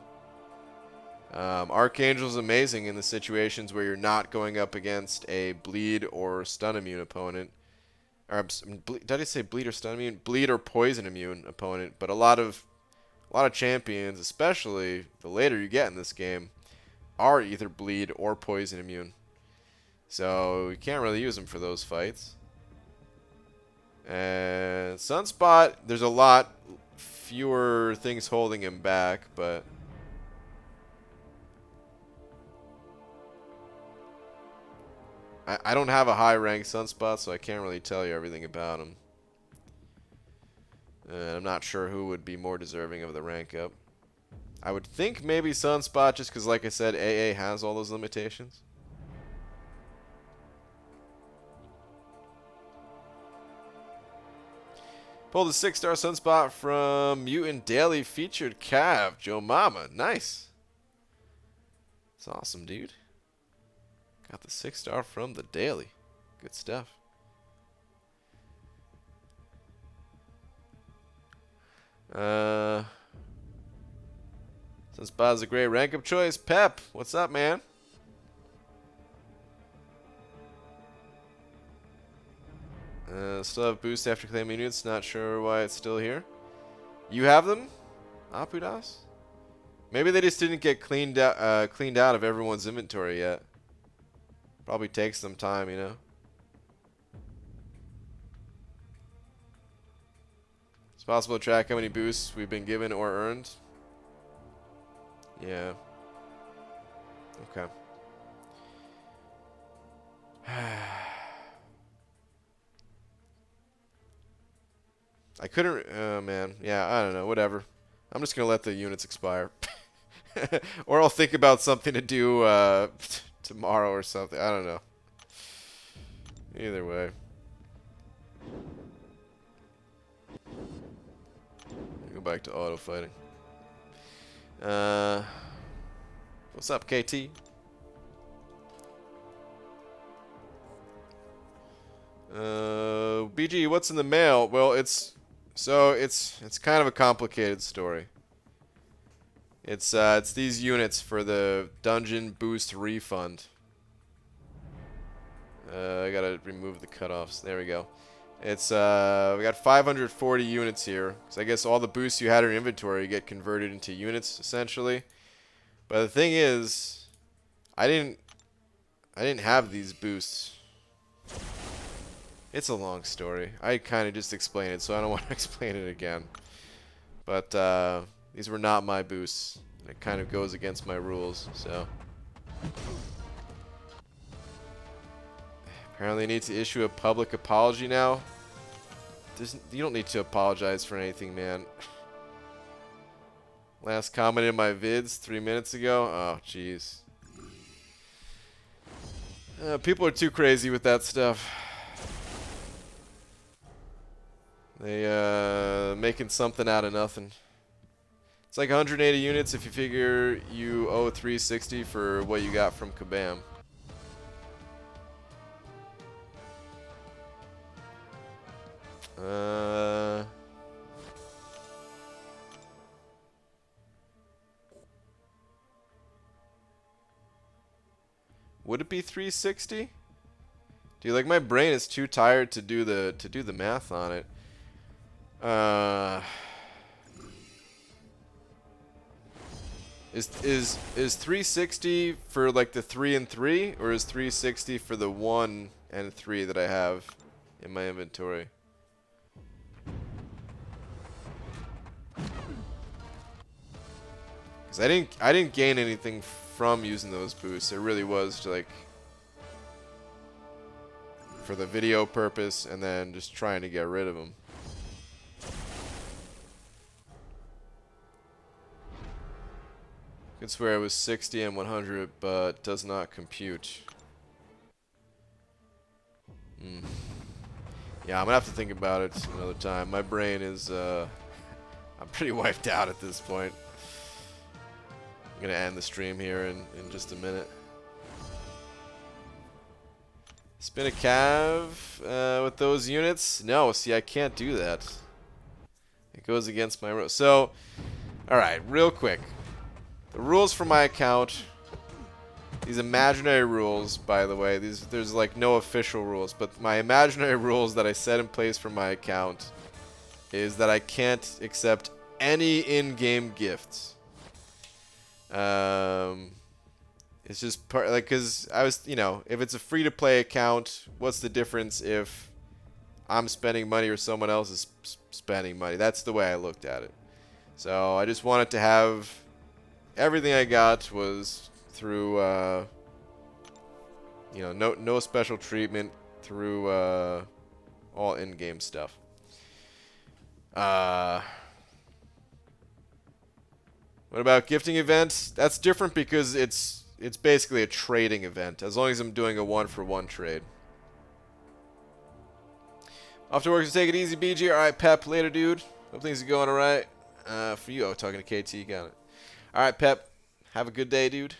Archangel's amazing in the situations where you're not going up against a bleed or stun immune opponent. Or, did I say bleed or stun immune? Bleed or poison immune opponent. But a lot of champions, especially the later you get in this game, are either bleed or poison immune. So you can't really use them for those fights. And Sunspot, there's a lot fewer things holding him back, but I don't have a high rank Sunspot, so I can't really tell you everything about him. And I'm not sure who would be more deserving of the rank up. I would think maybe Sunspot, just because, like I said, AA has all those limitations. Pulled a 6-star Sunspot from Mutant Daily featured Cav, Joe Mama. Nice. That's awesome, dude. Got the 6-star from the Daily. Good stuff. Sunspot is a great rank up choice. Pep, what's up, man? Still have boost after claiming units. Not sure why it's still here. You have them, Apudas? Maybe they just didn't get cleaned out of everyone's inventory yet. Probably takes some time, you know. It's possible to track how many boosts we've been given or earned. Yeah. Okay. I couldn't. Oh man. Yeah. I don't know. Whatever. I'm just gonna let the units expire, or I'll think about something to do tomorrow or something. I don't know. Either way. Go back to auto fighting. What's up, KT? BG, what's in the mail? Well, it's kind of a complicated story. It's these units for the dungeon boost refund. I gotta remove the cutoffs. There we go. It's we got 540 units here. So I guess all the boosts you had in your inventory get converted into units essentially. But the thing is, I didn't have these boosts. It's a long story. I kind of just explained it, so I don't want to explain it again. But these were not my boosts. It kind of goes against my rules, so. Apparently I need to issue a public apology now. You don't need to apologize for anything, man. Last comment in my vids 3 minutes ago. Oh, jeez. People are too crazy with that stuff. They making something out of nothing. It's like 180 units if you figure you owe 360 for what you got from Kabam. Would it be 360? Dude, like my brain is too tired to do the math on it. Is 360 for like the 3 and 3, or is 360 for the 1 and 3 that I have in my inventory? Because I didn't gain anything from using those boosts. It really was like for the video purpose, and then just trying to get rid of them. I could swear it was 60 and 100, but does not compute. Yeah, I'm gonna have to think about it another time. My brain is, I'm pretty wiped out at this point. I'm gonna end the stream here in just a minute. Spin a cav with those units? No, see, I can't do that. It goes against my rules. So, alright, real quick. The rules for my account, these imaginary rules, by the way, there's like no official rules, but my imaginary rules that I set in place for my account is that I can't accept any in-game gifts. It's just part, like, cause I was, you know, if it's a free-to-play account, what's the difference if I'm spending money or someone else is spending money? That's the way I looked at it. So I just wanted to have everything I got was through, you know, no special treatment through all in-game stuff. What about gifting events? That's different because it's basically a trading event, as long as I'm doing a 1-for-1 trade. Off to work, so take it easy, BG. Alright, Pep, later, dude. Hope things are going alright. For you, talking to KT, got it. Alright, Pep, have a good day, dude.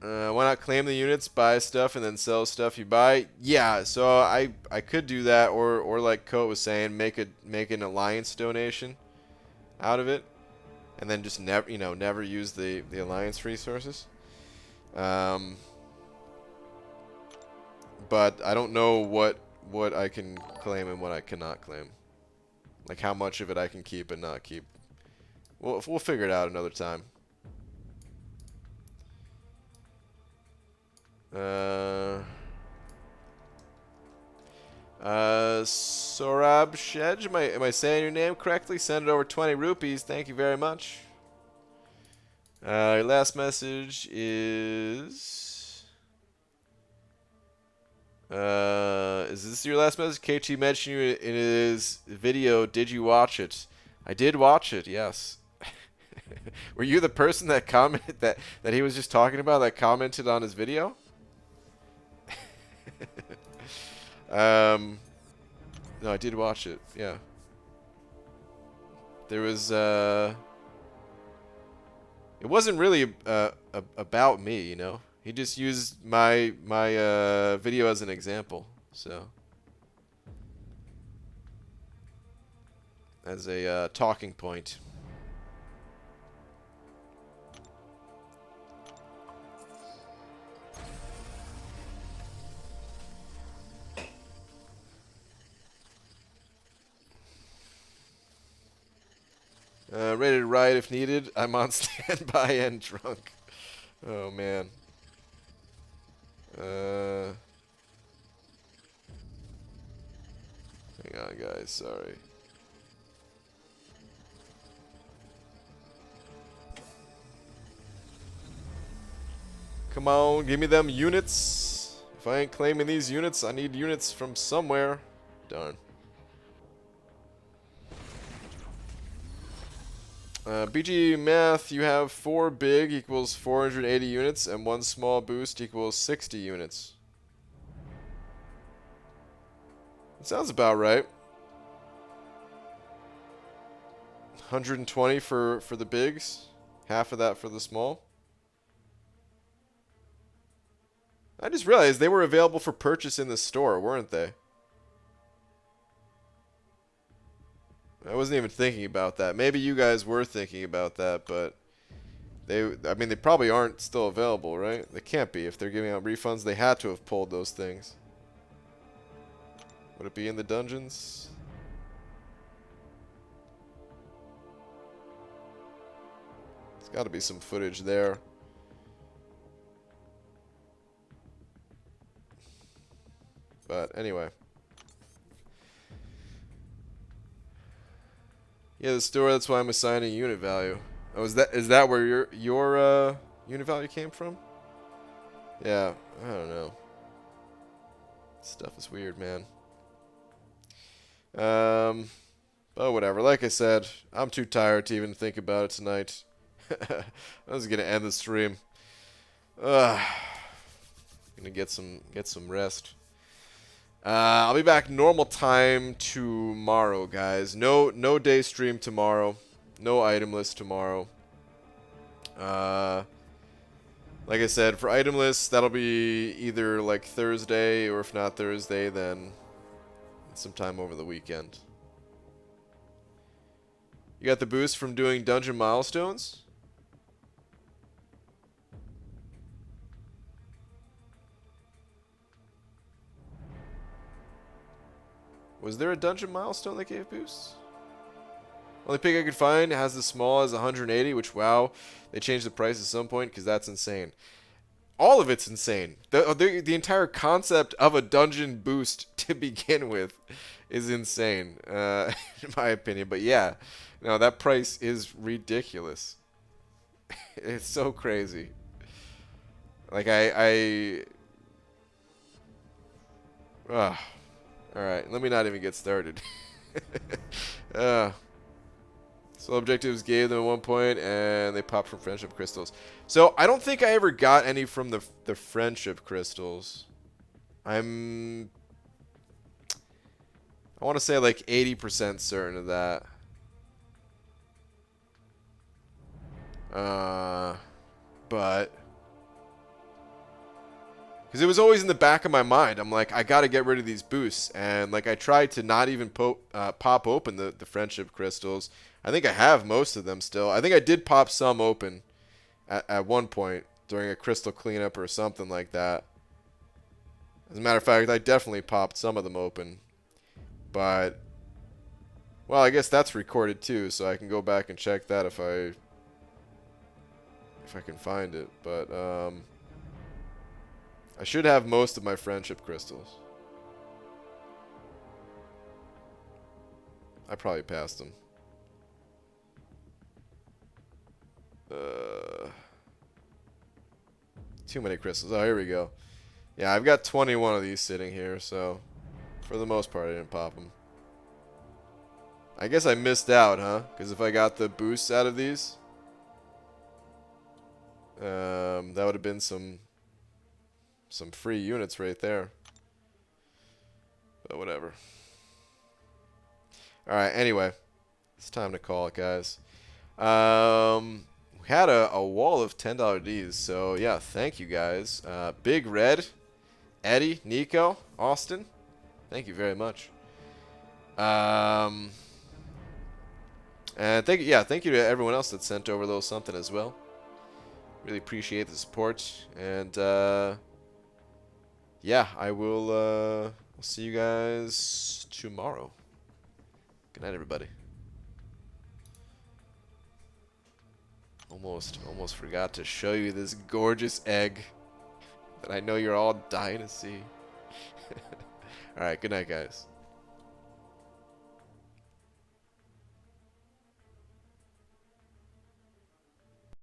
Why not claim the units, buy stuff, and then sell stuff you buy? Yeah, so I could do that, or like Coat was saying, make an alliance donation out of it, and then just never use the alliance resources. But I don't know what I can claim and what I cannot claim, like how much of it I can keep and not keep. We'll figure it out another time. Sorab Shedge, am I saying your name correctly? Send it over 20 rupees. Thank you very much. Your last message is this your last message? KT mentioned you in his video. Did you watch it? I did watch it, yes. Were you the person that commented that he was just talking about that commented on his video? No, I did watch it. Yeah. There was it wasn't really about me, you know. He just used my video as an example, so as a talking point. Ready to ride if needed. I'm on standby and drunk. Oh, man. Hang on, guys. Sorry. Come on, give me them units. If I ain't claiming these units, I need units from somewhere. Darn. BG math, you have 4 big equals 480 units, and 1 small boost equals 60 units. That sounds about right. 120 for the bigs, half of that for the small. I just realized they were available for purchase in the store, weren't they? I wasn't even thinking about that. Maybe you guys were thinking about that, but I mean, they probably aren't still available, right? They can't be. If they're giving out refunds, they had to have pulled those things. Would it be in the dungeons? There's got to be some footage there. But anyway. Yeah, the store, that's why I'm assigning unit value. Oh, is that where your unit value came from? Yeah, I don't know. Stuff is weird, man. But whatever. Like I said, I'm too tired to even think about it tonight. I was gonna end the stream. Gonna get some rest. I'll be back normal time tomorrow, guys. No day stream tomorrow. No item list tomorrow. Like I said, for item lists, that'll be either like Thursday, or if not Thursday, then sometime over the weekend. You got the boost from doing dungeon milestones? Was there a dungeon milestone that gave boosts? Only pick I could find has the small as 180, which, wow, they changed the price at some point because that's insane. All of it's insane. The entire concept of a dungeon boost to begin with is insane, in my opinion. But yeah, no, that price is ridiculous. It's so crazy. Like, alright, let me not even get started. So objectives gave them at one point, and they popped from friendship crystals. So I don't think I ever got any from the friendship crystals. I want to say like 80% certain of that. But because it was always in the back of my mind. I'm like, I got to get rid of these boosts. And like, I tried to not even pop open the friendship crystals. I think I have most of them still. I think I did pop some open at one point during a crystal cleanup or something like that. As a matter of fact, I definitely popped some of them open. But, well, I guess that's recorded too, so I can go back and check that if I can find it. But, I should have most of my friendship crystals. I probably passed them. Too many crystals. Oh, here we go. Yeah, I've got 21 of these sitting here, so for the most part, I didn't pop them. I guess I missed out, huh? Because if I got the boosts out of these, that would have been some free units right there. But whatever. Alright, anyway. It's time to call it, guys. We had a wall of $10 Ds, so yeah, thank you guys. Big Red, Eddie, Nico, Austin, thank you very much. And thank you to everyone else that sent over a little something as well. Really appreciate the support, and yeah, I will see you guys tomorrow. Good night, everybody. Almost forgot to show you this gorgeous egg that I know you're all dying to see. All right, good night, guys.